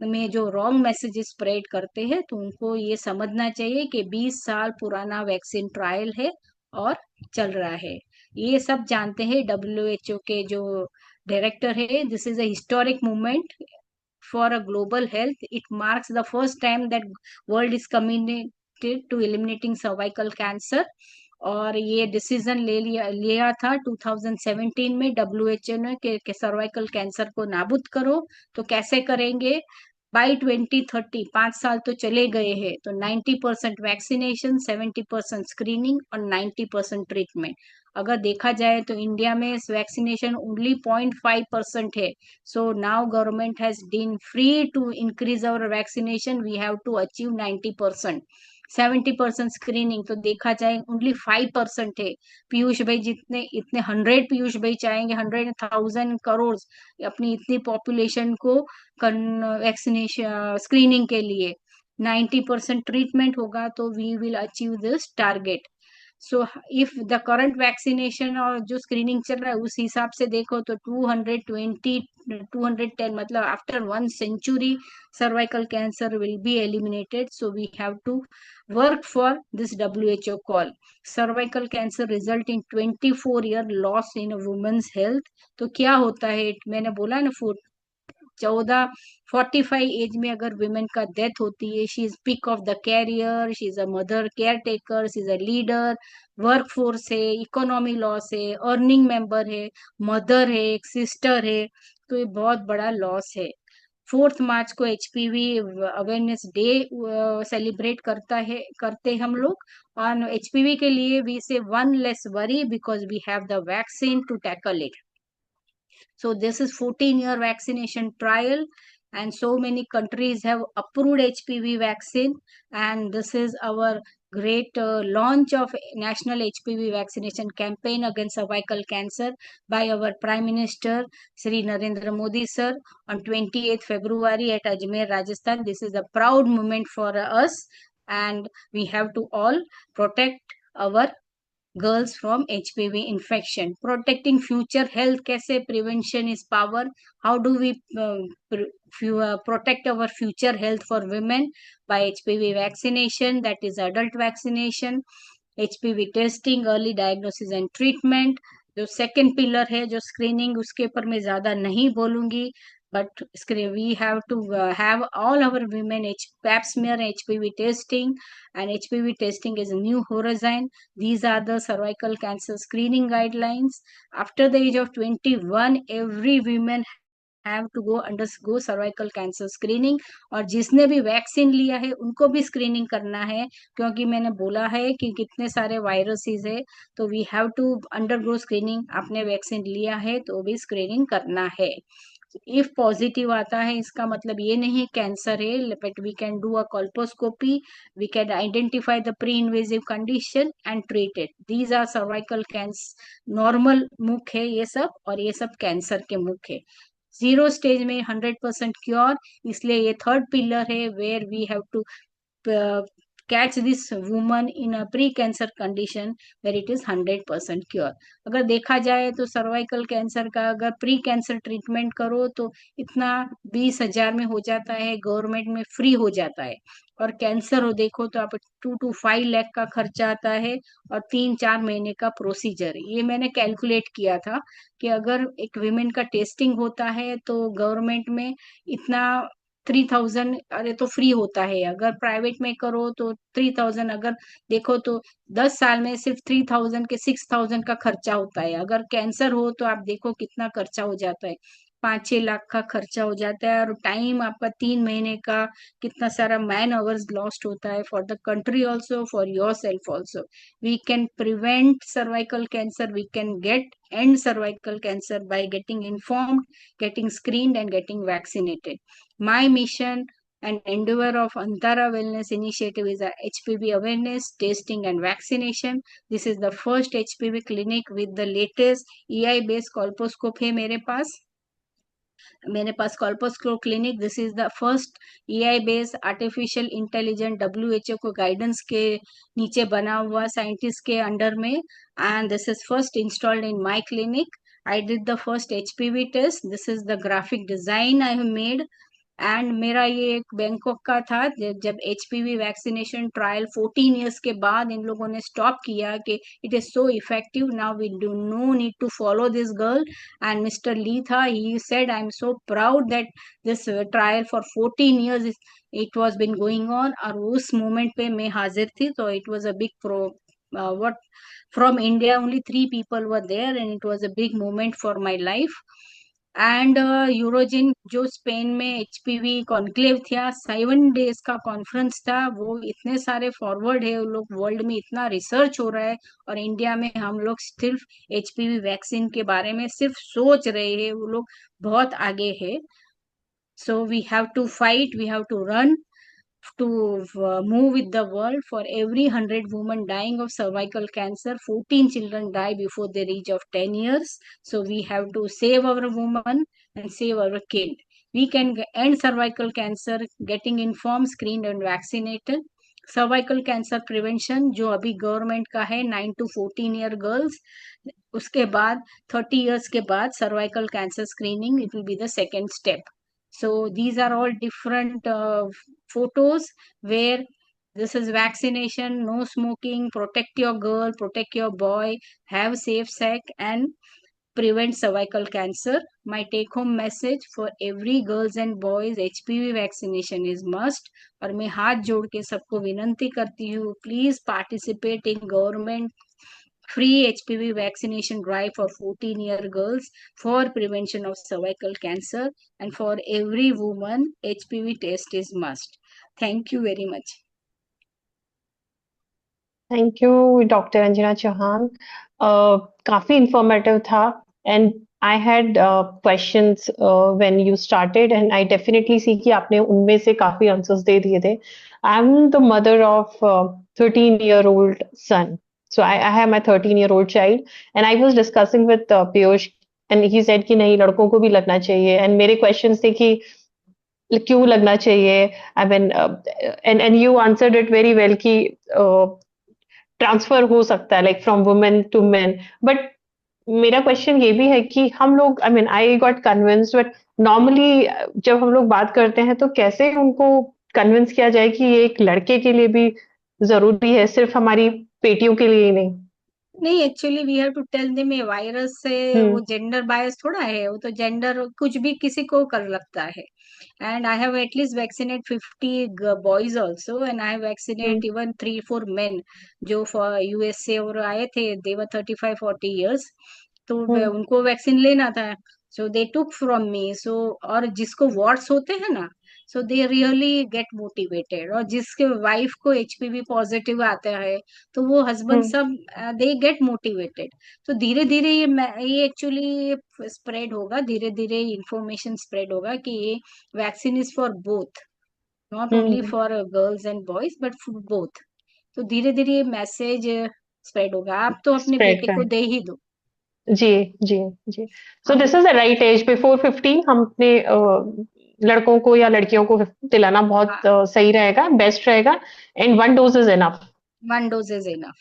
में जो रॉन्ग मैसेजेस स्प्रेड करते हैं, तो उनको ये समझना चाहिए कि 20 साल पुराना वैक्सीन ट्रायल है और चल रहा है। ये सब जानते हैं WHO के जो डायरेक्टर है। This is a historic movement for a global health. It marks the first time that world is committed to eliminating cervical cancer. और ये डिसीजन लिया था 2017 में WHO ने कि सर्वाइकल कैंसर को नाबूद करो। तो कैसे करेंगे? बाई 2030, 5 साल तो चले गए हैं, तो 90% वैक्सीनेशन, 70% स्क्रीनिंग और 90% ट्रीटमेंट। अगर देखा जाए तो इंडिया में वैक्सीनेशन ओनली 0.5% है। So now government has been free to increase our vaccination, we have to achieve 90%। 70% screening, तो देखा जाए ओनली 5% है। पीयूष भाई जितने इतने 100 पीयूष भाई चाहेंगे, 100,000 करोड़ अपनी इतनी पॉपुलेशन को वैक्सीनेशन स्क्रीनिंग के लिए। 90% ट्रीटमेंट होगा तो we will achieve this target. So if the current vaccination और जो स्क्रीनिंग चल रहा है उस हिसाब से देखो तो 210 मतलब after 1 century cervical cancer will be eliminated. So we have to work for this WHO call. Cervical cancer result in 24-year loss in a woman's health. तो क्या होता है, मैंने बोला ना, 45 एज में अगर वुमेन का डेथ होती है, she is peak of the career, she is a mother, caretaker, she is a leader, work force है, इकोनॉमी लॉस है, अर्निंग मेंबर है, मदर है, एक सिस्टर है, तो ये बहुत बड़ा लॉस है। 4 मार्च को HPV अवेयरनेस डे सेलिब्रेट करते हम लोग। और HPV के लिए we say one less worry because we have the vaccine to tackle it. So this is 14-year vaccination trial, and so many countries have approved HPV vaccine, and this is our great launch of National HPV vaccination campaign against cervical cancer by our Prime Minister Sri Narendra Modi sir on 28th February at Ajmer, Rajasthan. This is a proud moment for us, and we have to all protect our girls from HPV infection. Protecting future health, कैसे prevention is power. How do we protect our future health for women? By HPV vaccination, that is adult vaccination, HPV testing, early diagnosis and treatment. जो second pillar है जो screening, उसके ऊपर मैं ज्यादा नहीं बोलूंगी, but we have to have all our women pap smear HPV testing, and HPV testing is a new horizon. These are the cervical cancer screening guidelines. After the age of 21, every woman have to go undergo cervical cancer screening, और जिसने भी vaccine लिया है उनको भी screening करना है, क्योंकि मैंने बोला है कि कितने सारे वायरसेस है, तो we have to undergo screening. आपने वैक्सीन लिया है तो भी स्क्रीनिंग करना है. इफ पॉजिटिव आता है इसका मतलब ये नहीं कैंसर है, but we can do a colposcopy, we can identify the pre invasive condition and treat it. These are cervical cancer. Normal मुख है ये सब, और ये सब कैंसर के मुख है. जीरो स्टेज में 100% क्योर, इसलिए ये थर्ड पिलर है where we have to catch this woman in a pre-cancer condition where it is 100% cure. अगर देखा जाए तो सर्वाइकल कैंसर का अगर प्री कैंसर ट्रीटमेंट करो तो इतना 20,000 में हो जाता है, गवर्नमेंट में फ्री हो जाता है. और कैंसर हो देखो तो आप 2 to 5 लाख का खर्चा आता है, और 3-4 महीने का प्रोसीजर. ये मैंने कैलकुलेट किया था कि अगर एक विमेन का टेस्टिंग होता है तो गवर्नमेंट में इतना 3,000, अरे तो फ्री होता है. अगर प्राइवेट में करो तो 3,000, अगर देखो तो 10 साल में सिर्फ 3,000 के 6,000 का खर्चा होता है. अगर कैंसर हो तो आप देखो कितना खर्चा हो जाता है, 5-6 लाख का खर्चा हो जाता है, और टाइम आपका 3 महीने का, कितना सारा मैन आवर्स लॉस्ट होता है for the country also, for yourself also. We can prevent cervical cancer, we can get end cervical cancer by getting informed, getting screened and getting vaccinated. My mission and endeavor of Antara Wellness Initiative is a HPV awareness, testing and vaccination. This is the first HPV clinic with the latest EI based colposcope है मेरे पास colposcope clinic. This is the first AI based artificial intelligent WHO को guidance के नीचे बना हुआ scientist के under में, and this is first installed in my clinic. I did the first HPV test. This is the graphic design I have made. And मेरा ये एक बैंकॉक का था, जब HPV वैक्सीनेशन ट्रायल 14 इयर्स के बाद इन लोगों ने स्टॉप किया कि it is so effective, now we do no need to follow this girl. And mister Lee था, he said I am so proud that this trial for 14 years it was been going on. और उस moment पे मैं हाजिर थी, तो it was a big pro what from India only 3 people were there, and it was a big moment for my life. And Eurogin जो Spain में HPV conclave था, 7 days का कॉन्फ्रेंस था, वो इतने सारे फॉरवर्ड है, वो लोग वर्ल्ड में इतना रिसर्च हो रहा है, और इंडिया में हम लोग सिर्फ HPV वैक्सीन के बारे में सिर्फ सोच रहे हैं, वो लोग बहुत आगे है. So we have to fight, we have to run to move with the world. For every 100 women dying of cervical cancer, 14 children die before the age of 10 years. So we have to save our women and save our kid. We can end cervical cancer getting informed, screened and vaccinated. Cervical cancer prevention जो अभी government का है 9 to 14 year girls, उसके बाद 30 years के बाद cervical cancer screening, it will be the second step. So these are all different photos where this is vaccination, no smoking, protect your girl, protect your boy, have safe sex and prevent cervical cancer. My take home message for every girls and boys, HPV vaccination is must. और मैं हाथ जोड़ के सबको विनंती करती हूँ, please participate in government free HPV vaccination drive for 14-year girls for prevention of cervical cancer, and for every woman HPV test is must. Thank you very much. Thank you doctor Anjana Chauhan. काफी informative था, and I had questions when you started, and I definitely see कि आपने उनमें से काफी answers दे दिए थे. I'm the mother of 13-year-old son. So I have my 13-year-old child, and I was discussing with Piyush, and he said कि नहीं लड़कों को भी लगना चाहिए. And मेरे questions थे कि क्यों लगना चाहिए? I mean, and you answered it very well कि ट्रांसफर हो सकता है like from women to men but मेरा क्वेश्चन ये भी है कि हम लोग I mean I got convinced but normally जब हम लोग बात करते हैं तो कैसे उनको कन्विंस किया जाए कि ये एक लड़के के लिए भी जरूरी है सिर्फ हमारी बेटियों के लिए ही नहीं. नहीं, actually we have to tell them ये वायरस से वो हम्म. जेंडर बायस थोड़ा है, वो तो जेंडर कुछ भी किसी को कर लगता है. And I have at least vaccinate 50 boys also, and I have hmm. Vaccinate even 3-4 main जो फॉर यूएसए और आए थे. दे वर 35-40 years, तो हम्म. उनको वैक्सीन लेना था. सो दे टुक फ्रॉम मी. सो और जिसको वार्ड्स होते हैं ना, सो दे रियली गेट मोटिवेटेड. और जिसके वाइफ को एचपीवी पॉजिटिव आता है, तो वो हस्बैंड हम्म. सब दे गेट मोटिवेटेड. तो धीरे धीरे ये एक्चुअली स्प्रेड होगा, धीरे धीरे इंफॉर्मेशन स्प्रेड होगा कि ये vaccine is for both, not only hmm. For girls and boys but for both. तो धीरे धीरे ये मैसेज स्प्रेड होगा. आप तो अपने स्प्रेड बेटे कर. को दे ही दो. जी. जी. जी. सो हम this is the right age before 15 हम अपने लड़कों को या लड़कियों को दिलाना बहुत सही रहेगा बेस्ट रहेगा and one dose is enough. 1 dose is enough.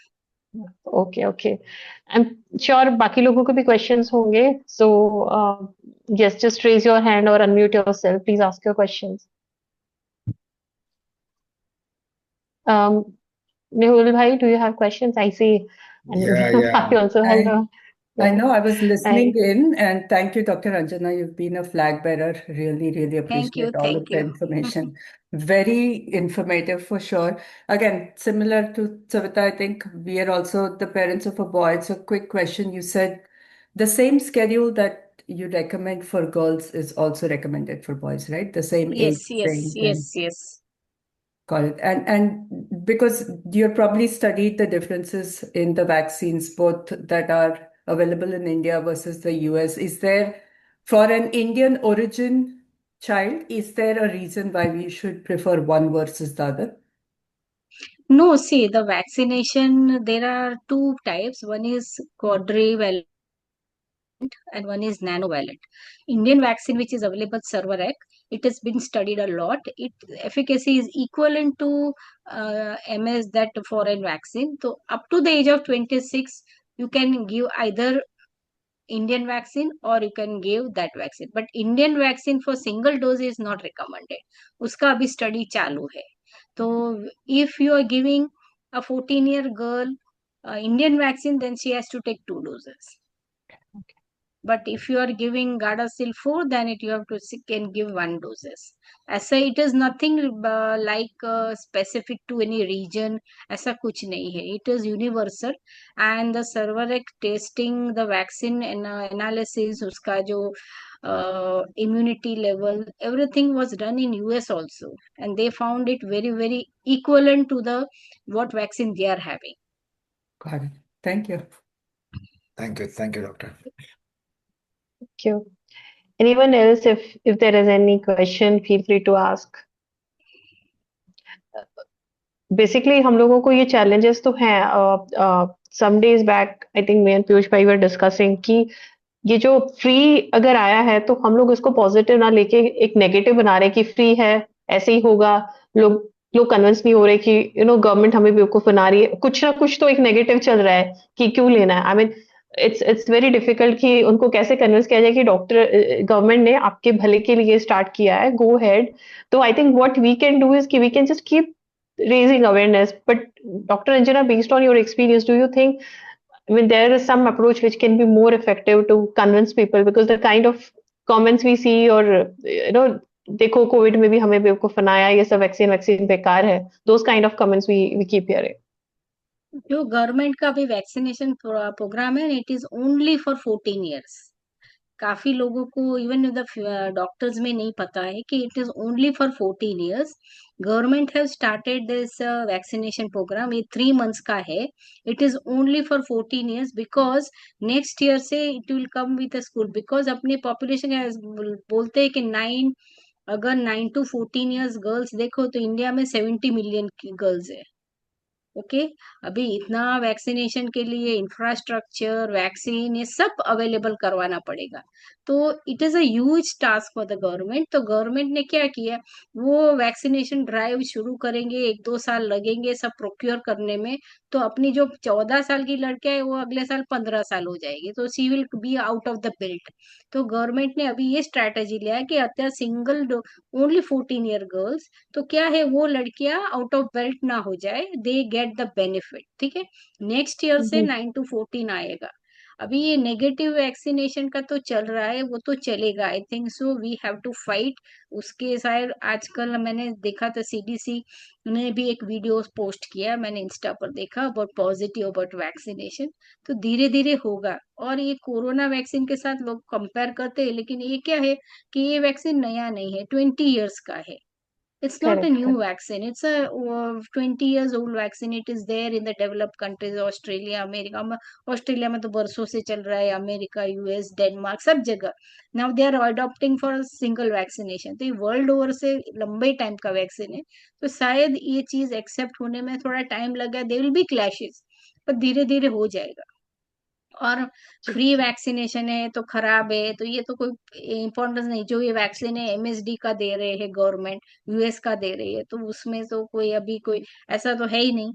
Okay. Okay. I am sure बाकी लोगों को भी क्वेश्चंस होंगे so yes just raise your hand और unmute yourself please ask your questions. Mehul bhai, do you have questions? I see. Yeah, And yeah. I also have I the, I yeah. know I was listening I, in, and thank you, Dr. Anjana. You've been a flag bearer. Really, really thank you, appreciate all of thank the you. information. Very informative for sure. Again, similar to Savita, I think we are also the parents of a boy. It's a quick question. You said the same schedule that you recommend for girls is also recommended for boys, right? The same age yes yes range yes and yes. got it. And because you're probably studied the differences in the vaccines, both that are available in India versus the US. Is there, for an Indian origin child, is there a reason why we should prefer one versus the other? No, see, the vaccination, there are two types. One is quadrivalent and one is nanovalent. Indian vaccine, which is available, Cervarec, it has been studied a lot. Its efficacy is equivalent to MS, that foreign vaccine. So up to the age of 26, you can give either Indian vaccine or you can give that vaccine. But Indian vaccine for single dose is not recommended. उसका अभी study चालू है. So if you are giving a 14-year girl Indian vaccine, then she has to take 2 doses. But if you are giving Gardasil 4, then you have to can give 1 doses. ऐसा it is nothing like specific to any region. ऐसा कुछ नहीं है. It is universal. And the Cervarec testing the vaccine and analysis, उसका जो immunity level, everything was done in US also, and they found it very very equivalent to the what vaccine they are having. Got it. Thank you. Thank you, doctor. thank you. Anyone else, if there is any question, feel free to ask. Basically, हम लोगों को ये challenges तो हैं. Some days back, I think me and Piyush bhai were discussing कि ये जो free अगर आया है तो हम लोग इसको पॉजिटिव ना लेके एक नेगेटिव बना रहे हैं कि फ्री है ऐसे ही होगा. लोग लोग कन्विंस नहीं हो रहे कि गवर्नमेंट हमें बेवकूफ बना रही है. कुछ ना कुछ तो एक नेगेटिव चल रहा है कि क्यों लेना है. I mean it's very difficult कि उनको कैसे कन्विंस किया जाए कि डॉक्टर गवर्नमेंट ने आपके भले के लिए स्टार्ट किया है, गो हेड. तो I think what we can do is कि we can just keep raising awareness. But Dr. Anjana, based on your experience, do you think I mean, there is some approach which can be more effective to convince people because the kind of comments we see or देखो Covid में भी हमें बेवकूफ बनाया ये सब vaccine vaccine बेकार है. those kind of comments we keep hearing. जो गवर्नमेंट का भी वैक्सीनेशन प्रोग्राम है, it is only for 14 years. काफी लोगों को इवन द डॉक्टर्स में नहीं पता है कि it is only for 14 years. Government have started this vaccination programme, ये 3 months का है. It is only for 14 years because next year से it will come with school, because अपनी पॉपुलेशन बोलते हैं कि 9 टू 14 years गर्ल्स देखो तो इंडिया में 70 million की गर्ल्स है. ओके. अभी इतना वैक्सीनेशन के लिए इंफ्रास्ट्रक्चर, वैक्सीन, ये सब अवेलेबल करवाना पड़ेगा. तो it is a huge task for the government. तो गवर्नमेंट ने क्या किया, वो वैक्सीनेशन ड्राइव शुरू करेंगे, 1-2 साल लगेंगे सब प्रोक्योर करने में. तो अपनी जो 14 साल की लड़कियां है वो अगले साल 15 साल हो जाएगी, तो she will be out of the belt. तो गवर्नमेंट ने अभी ये स्ट्रैटेजी लिया है कि अत्यार सिंगल ओनली 14 ईयर गर्ल्स, तो क्या है वो लड़कियां आउट ऑफ बेल्ट ना हो जाए, दे गेट द बेनिफिट. ठीक है. नेक्स्ट ईयर से जी 9 to 14 आएगा. अभी ये नेगेटिव वैक्सीनेशन का तो चल रहा है, वो तो चलेगा. I think so we have to fight. उसके शायद आजकल मैंने देखा था सीडीसी ने भी एक वीडियो पोस्ट किया, मैंने इंस्टा पर देखा, अबाउट पॉजिटिव अबाउट वैक्सीनेशन. तो धीरे धीरे होगा. और ये कोरोना वैक्सीन के साथ लोग कंपेयर करते हैं, लेकिन ये क्या है कि ये वैक्सीन नया नहीं है, 20 years का है. It's not a correct new correct vaccine. It's a 20 years old vaccine. It is there in the developed countries, Australia, America. Australia में तो बरसों से चल रहा है, अमेरिका, यूएस, डेनमार्क, सब जगह. Now they are adopting for single vaccination. तो ये वर्ल्ड ओवर से लंबे टाइम का वैक्सीन है. तो शायद ये चीज एक्सेप्ट होने में थोड़ा टाइम लगा, दे विल बी क्लैशेस, पर धीरे धीरे हो जाएगा. और जी फ्री वैक्सीनेशन है तो खराब है, तो ये तो कोई इम्पोर्टेंस नहीं. जो ये वैक्सीन है एमएसडी का दे रहे हैं गवर्नमेंट, यूएस का दे रही है, तो उसमें तो कोई अभी कोई ऐसा तो है ही नहीं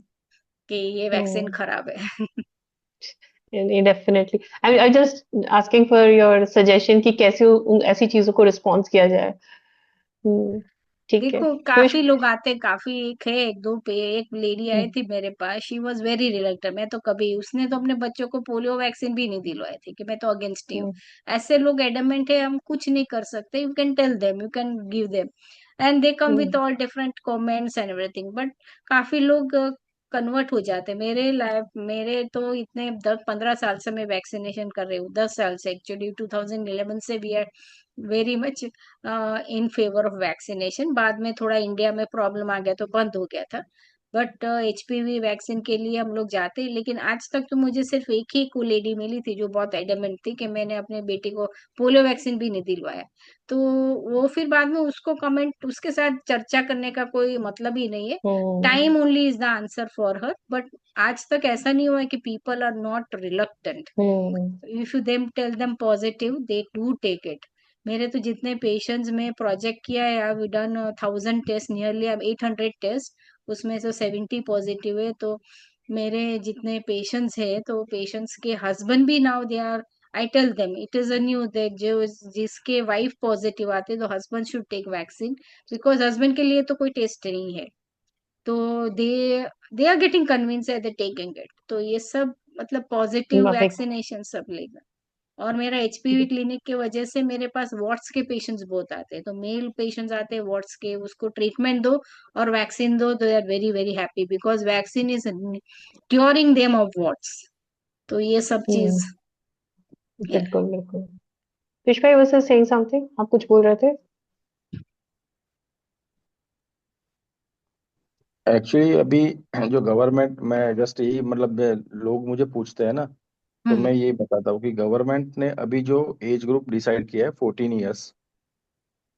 कि ये वैक्सीन हम्म खराब है. Definitely I just asking for your suggestion कि कैसे ऐसी चीजों को रिस्पॉन्स किया जाए. हम्म, ठीक है देखो पीयूष. काफी लोग आते, काफी एक है, एक दो पे एक लेडी आई हम्म, थी मेरे पास, शी वॉज वेरी रिलेक्टेड. मैं तो कभी, उसने तो अपने बच्चों को पोलियो वैक्सीन भी नहीं दिलवाए थे कि मैं तो अगेंस्ट ही हूँ. हम्म, ऐसे लोग एडमेंट है, हम कुछ नहीं कर सकते. You can tell them, you can give them, and they come with hmm, all different comments and everything. But काफी लोग कन्वर्ट हो जाते. मेरे लाइफ, मेरे तो इतने 10-15 साल से मैं वैक्सीनेशन कर रही हूँ, 10 साल से एक्चुअली, 2011 से we are very much in favour of vaccination. बाद में थोड़ा इंडिया में प्रॉब्लम आ गया तो बंद हो गया था. बट एचपीवी वैक्सीन के लिए हम लोग जाते हैं. लेकिन आज तक तो मुझे सिर्फ एक ही को लेडी मिली थी जो बहुत एडमेंट थी कि मैंने अपने बेटे को पोलियो वैक्सीन भी नहीं दिलवाया. तो वो फिर बाद में उसको कमेंट, उसके साथ चर्चा करने का कोई मतलब ही नहीं है. Hmm, time only is the answer for her. But आज तक ऐसा नहीं हुआ है कि people are not reluctant. Hmm, if you them tell them positive, they do take it. मेरे तो जितने पेशेंट्स में प्रोजेक्ट किया है, I done 1000 test, nearly 800 test, उसमें से 70 पॉजिटिव है. तो मेरे जितने पेशेंट्स है, तो पेशेंट्स के हस्बैंड भी now they are, I tell them it is a new that जो जिसके वाइफ पॉजिटिव आते तो husband should take vaccine, because husband के लिए तो कोई टेस्ट नहीं है. तो they they are getting convince है, दे टेकिंग इट. तो ये सब मतलब पॉजिटिव वाकई वैक्सीनेशन सब लेगा. और मेरा एचपीवी क्लिनिक के वजह से मेरे पास वार्ड्स के पेशेंट्स बहुत आते हैं. तो मेल पेशेंट्स आते हैं वार्ड्स के, उसको ट्रीटमेंट दो और वैक्सीन दो, they are very very happy because vaccine is curing them of warts. तो ये सब चीज हम्म, है. बिल्कुल बिल्कुल. पीयूष भाई was saying something, आप कुछ बोल रहे थे. एक्चुअली अभी जो गवर्नमेंट में जस्ट यही मतलब लोग मुझे पूछते हैं ना, तो हम्म. मैं यही बताता हूँ कि गवर्नमेंट ने अभी जो एज ग्रुप डिसाइड किया है 14 इयर्स,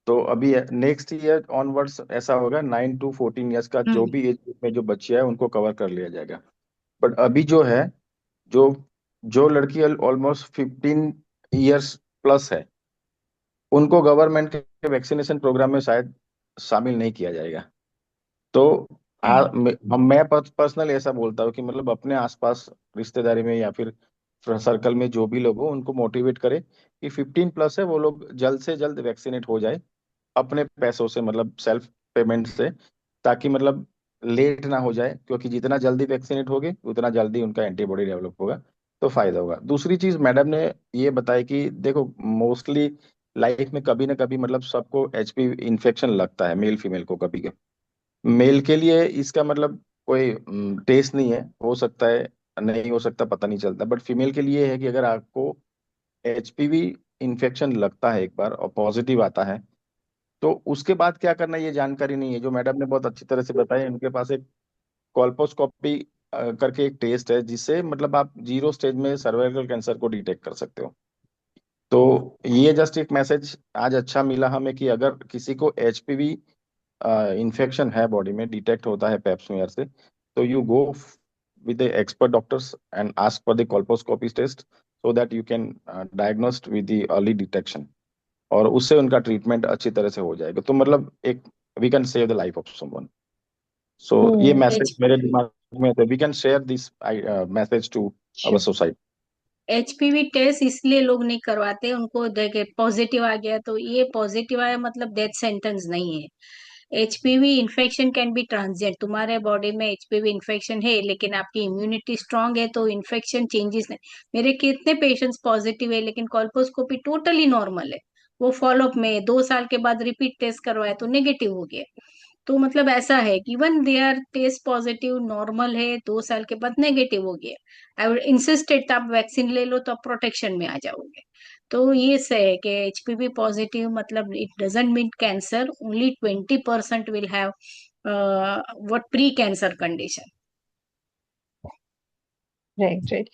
तो अभी नेक्स्ट ईयर ऑनवर्ड्स ऐसा होगा 9 to 14 इयर्स का जो हम्म. भी एज ग्रुप में जो बच्चे हैं उनको कवर कर लिया जाएगा. बट अभी जो है, जो जो लड़की ऑलमोस्ट 15 इयर्स प्लस है, उनको गवर्नमेंट के वैक्सीनेशन प्रोग्राम में शायद शामिल नहीं किया जाएगा. तो हम्म. मैं पर्सनली ऐसा बोलता हूँ कि मतलब अपने आसपास रिश्तेदारी में या फिर सर्कल में जो भी लोग हो उनको मोटिवेट करे कि 15 प्लस है वो लोग जल्द से जल्द वैक्सीनेट हो जाए अपने पैसों से, मतलब सेल्फ पेमेंट से, ताकि मतलब लेट ना हो जाए, क्योंकि जितना जल्दी वैक्सीनेट होगे उतना जल्दी उनका एंटीबॉडी डेवलप होगा, तो फायदा होगा. दूसरी चीज मैडम ने ये बताई कि देखो, मोस्टली लाइफ में कभी ना कभी मतलब सबको एचपी इन्फेक्शन लगता है, मेल फीमेल को कभी. मेल के लिए इसका मतलब कोई टेस्ट नहीं है, हो सकता है नहीं हो सकता पता नहीं चलता, बट फीमेल के लिए है कि अगर आपको एचपीवी इन्फेक्शन लगता है एक बार और पॉजिटिव आता है, तो उसके बाद क्या करना ये जानकारी नहीं है। जो मैडम ने बहुत अच्छी तरह से बताया, उनके पास एक कॉल्पोस्कोपी करके एक टेस्ट है, जिससे मतलब आप 0 स्टेज में सर्वाइकल कैंसर को डिटेक्ट कर सकते हो। तो ये जस्ट एक मैसेज आज अच्छा मिला हमें कि अगर किसी को एचपीवी इन्फेक्शन है बॉडी में, डिटेक्ट होता है पेप्समेयर से, तो you go with the expert doctors and ask for the colposcopy test so that you can diagnose with the early detection, और उससे उनका ट्रीटमेंट अच्छी तरह से हो जाएगा। तो मतलब एक we can save the life of someone. So ये मैसेज एच मेरे दिमाग में थे, we can share this message to our Sure. Society. HPV test इसलिए लोग नहीं करवाते, उनको देखे पॉजिटिव आ गया तो ये पॉजिटिव आया मतलब डेथ सेंटेंस नहीं है। HPV infection can be transient, तुम्हारे बॉडी में एचपीवी इन्फेक्शन है लेकिन आपकी इम्यूनिटी स्ट्रांग है तो इन्फेक्शन चेंजेस नहीं। मेरे कितने पेशेंट्स पॉजिटिव है लेकिन कॉल्पोस्कोपी टोटली नॉर्मल है, वो फॉलोअप में 2 साल के बाद रिपीट टेस्ट करवाया तो नेगेटिव हो गया। तो मतलब ऐसा है कि even they are test positive normal है, 2 साल के बाद नेगेटिव हो गया। आई वुड इंसिस्टेड आप वैक्सीन ले लो तो आप प्रोटेक्शन में आ जाओगे। तो ये से है कि एचपीवी पॉजिटिव मतलब it doesn't mean cancer, only 20% will have what pre cancer condition. Right, right.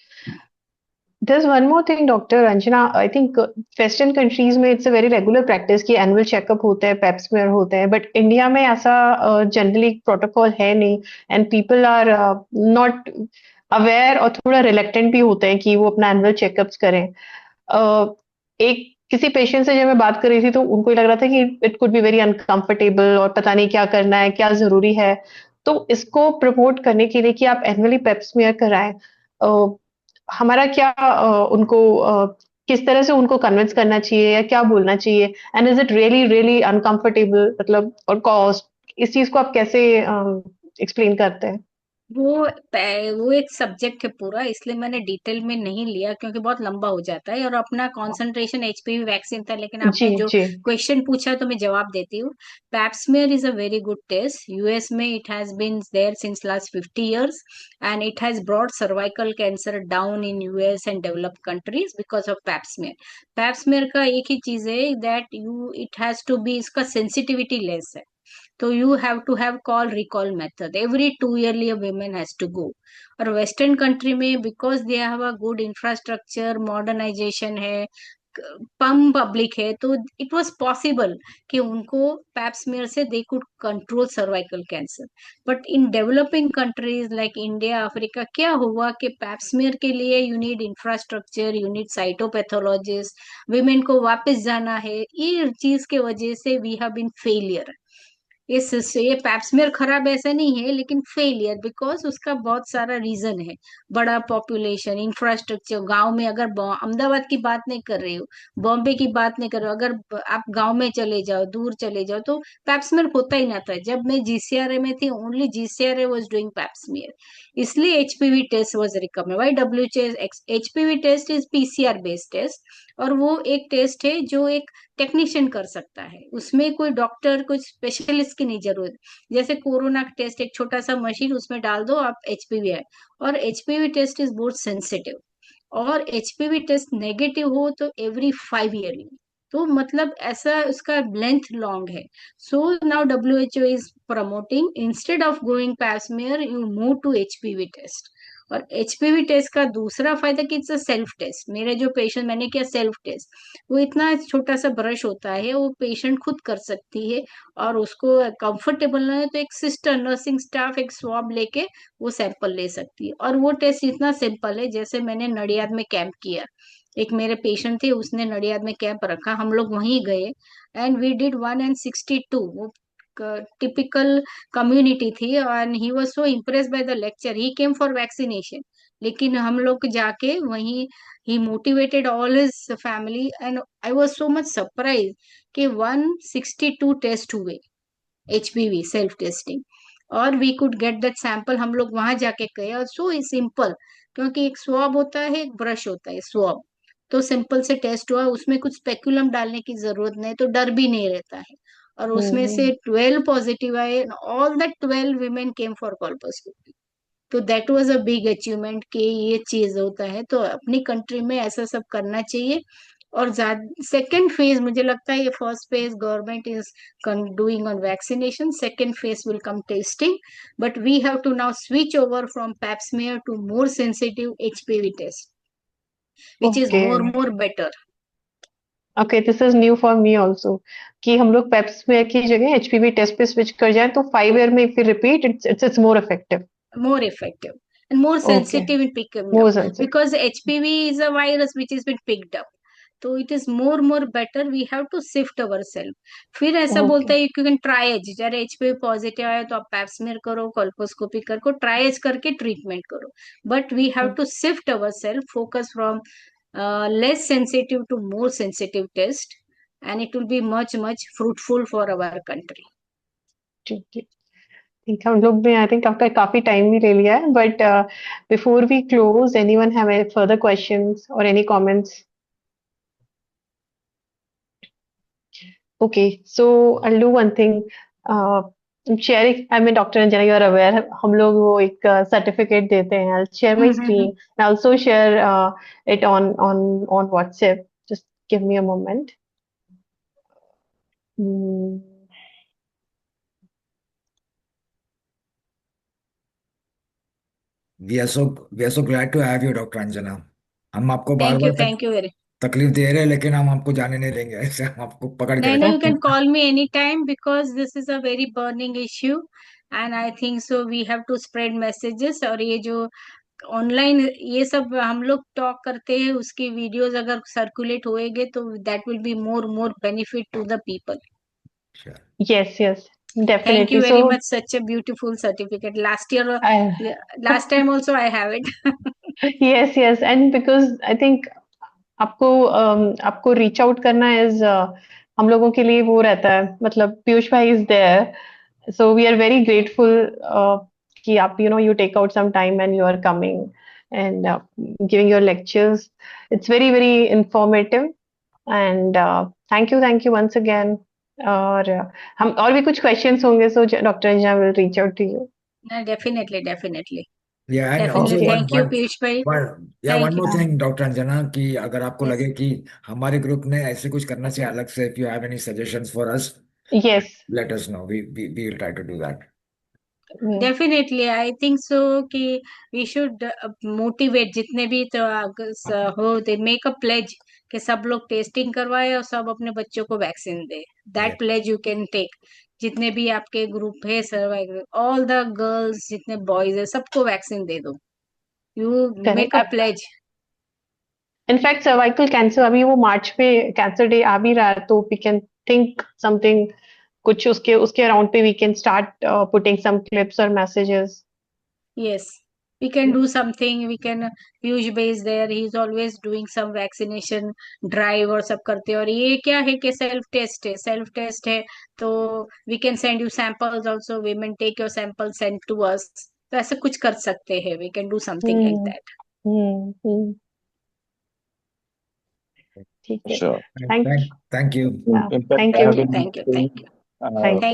There's one more thing, Dr. Anjana. I think Western countries में it's a very regular practice कि annual checkup होते हैं, pap smear होते हैं, but India में ऐसा generally protocol है नहीं, and people are not aware और थोड़ा reluctant भी होते हैं कि वो अपना annual checkups करें। एक किसी पेशेंट से जब मैं बात कर रही थी तो उनको ये लग रहा था कि it could be very uncomfortable और पता नहीं क्या करना है, क्या ज़रूरी है। तो इसको प्रमोट करने के लिए कि आप एनुअली पेप स्मीयर कराएँ, हमारा क्या उनको किस तरह से उनको कन्विंस करना चाहिए या क्या बोलना चाहिए? And is it really really uncomfortable मतलब और कॉस्ट इस चीज़ को आप कैसे एक्सप्लेन करते हैं? वो एक सब्जेक्ट है पूरा, इसलिए मैंने डिटेल में नहीं लिया क्योंकि बहुत लंबा हो जाता है और अपना कंसंट्रेशन एचपीवी वैक्सीन था, लेकिन जी, आपने जो जी। क्वेश्चन पूछा तो मैं जवाब देती हूँ। Pap smear is a very good test, US में it has been there since last 50 years and it has brought cervical cancer down in US and developed countries because of pap smear. Pap smear का एक ही चीज है that you it has to be, इसका sensitivity less है, तो you have to have call recall method every 2 yearly a women has to go। और western country में because they have a good infrastructure, modernisation है, कम public है, तो it was possible कि उनको पैप्समेयर से they could control cervical cancer. But in developing countries like India, Africa, क्या हुआ कि पैप्समेयर के लिए you need infrastructure, you need cytopathologist, women को वापस जाना है, ये चीज के वजह से वी हैव बीन फेलियर। ये पैप्समेयर खराब ऐसा नहीं है लेकिन फेलियर बिकॉज उसका बहुत सारा रीजन है। बड़ा पॉपुलेशन, इंफ्रास्ट्रक्चर, गांव में अगर अहमदाबाद की बात नहीं कर रही हो, बॉम्बे की बात नहीं कर रहे हो, अगर आप गांव में चले जाओ, दूर चले जाओ तो पैप्समेयर होता ही ना था। जब मैं जीसीआरए में थी only GCRA was doing pap smear, इसलिए HPV test was recommend. Why WH HPV test is PCR based test, और वो एक टेस्ट है जो एक टेक्नीशियन कर सकता है, उसमें कोई डॉक्टर, कोई स्पेशलिस्ट की नहीं जरूरत। जैसे कोरोना टेस्ट एक छोटा सा मशीन, उसमें डाल दो आप एचपीवी है, और एचपीवी टेस्ट इज बहुत सेंसिटिव, और एचपीवी टेस्ट नेगेटिव हो तो एवरी 5 year, तो मतलब ऐसा उसका लेंथ लॉन्ग है। So now WHO is promoting instead of going pap smear you move to HPV test. और एचपीवी टेस्ट का दूसरा फायदा कि इट्स अ सेल्फ टेस्ट। मेरे जो पेशेंट, मैंने किया सेल्फ टेस्ट, वो इतना छोटा सा ब्रश होता है, वो पेशेंट खुद कर सकती है, और उसको कंफर्टेबल ना है तो एक सिस्टर, नर्सिंग स्टाफ एक स्वाब लेके वो सैंपल ले सकती है। और वो टेस्ट इतना सिंपल है, जैसे मैंने नडियाद में कैंप किया, एक मेरे पेशेंट थे, उसने नडियाद में कैंप रखा, हम लोग वहीं गए एंड वी डिड 1 and 62। वो टिपिकल कम्युनिटी थी and he was so impressed by the lecture, he came for vaccination, लेकिन हम लोग जाके वहीं ही motivated all his family and I was so much surprise कि 162 टेस्ट हुए एचपीवी सेल्फ टेस्टिंग, और we could get that sample. हम लोग वहां जाके गए और सो सिंपल, क्योंकि एक स्वॉब होता है, एक ब्रश होता है, स्वॉब तो सिंपल से टेस्ट हुआ, उसमें कुछ स्पेकुलम डालने की जरूरत नहीं, तो डर भी नहीं रहता है। और हुँ, उसमें हुँ। से 12 पॉजिटिव आए, all that 12 women came for colposcopy. तो that was a big achievement कि ये चीज होता है, तो अपनी कंट्री में ऐसा सब करना चाहिए। और सेकेंड फेज मुझे लगता है ये first phase government is doing on vaccination, second phase will come testing, but we have to now switch over from pap smear to more sensitive HPV test which is Okay. more better. Okay, this is new for me also कि हम लोग Pep's में की जगह HPV test पे switch कर जाएं तो 5 ईयर में if you repeat it's more effective. More effective and more okay, sensitive in picking up more sensitive. because HPV is a virus which has been picked up. तो it is more better. We have to sift ourselves. फिर ऐसा okay. बोलता है you can try एज, जरा HPV positive आया तो आप पैप्समेयर करो, कोल्पोस्कोपी करो, ट्राई एज करके ट्रीटमेंट करो. But we have to shift our focus from less sensitive to more sensitive test, and it will be much fruitful for our country. ठीक है. ठीक है, हम लोग ने आई थिंक आपका काफी टाइम भी ले लिया है, but before we close anyone have any further questions और any comments? Okay, so I'll do one thing. I'm sharing, I mean, Dr. Anjana, you are aware, हम लोग वो एक certificate देते हैं. I'll share my screen and also share it on WhatsApp. Just give me a moment. Hmm. We are so glad to have you, Dr. Anjana. हम आपको बार Thank you, bar thank you very. तकलीफ दे रहे हैं, लेकिन हम आपको जाने नहीं देंगे. ऐसे हम आपको पकड़ के No, you रखेंगे. can call me anytime because this is a very burning issue, and I think so we have to spread messages. और ये जो ऑनलाइन ये सब हम लोग टॉक करते हैं उसकी वीडियोस अगर सर्कुलेट होएंगे तो that will be more benefit to the people. Sure. Yes, yes, Thank you definitely. very So, much. Such a beautiful certificate. Last year, I, last time also I have it. yes, yes, and because I think आपको reach out करना is हम लोगों के लिए वो रहता है, मतलब पीयूष भाई is there, so we are very grateful कि आप you take out some time and you are coming and giving your lectures. It's very very informative and thank you once again. और हम और भी कुछ क्वेश्चंस होंगे, so doctor Anjana will reach out to you. No, definitely. Yeah, and also Definitely. Okay. Thank you, Piyush bhai. one Thank you. more thing, Dr. Anjana, कि अगर आपको Yes. लगे कि हमारे ग्रुप ने ऐसे कुछ करना चाहिए अलग से, if you have any suggestions for us, yes. let us know. We will try to do that. Definitely I think सो कि वी शुड मोटिवेट जितने भी तो हो दे मेक अ प्लेज कि सब लोग टेस्टिंग करवाए और सब अपने बच्चों को वैक्सीन दे. Yeah. That pledge you can take. जितने भी आपके ग्रुप है सर्वाइव ऑल द गर्ल्स जितने बॉयज है सबको वैक्सीन दे दो. You make a correct. Pledge. In fact cervical cancer अभी वो मार्च में कैंसर डे आ भी रहा है, तो वी कैन थिंक समथिंग, कुछ उसके उसके अराउंड पे we can start putting some clips और messages. Yes, we can do something. We can Piyush Bhai is there. He is always doing some vaccination drive और सब करते हैं. और ये क्या है कि सेल्फ टेस्ट है तो we can send you samples also. Women take your sample send to us. तो ऐसा कुछ कर सकते हैं. We can do something like hmm. that. हम्म. ठीक है. Sure. Thank Thank you. In fact, thank I you. have Thank you, been thank you, saying, thank you. uh, thank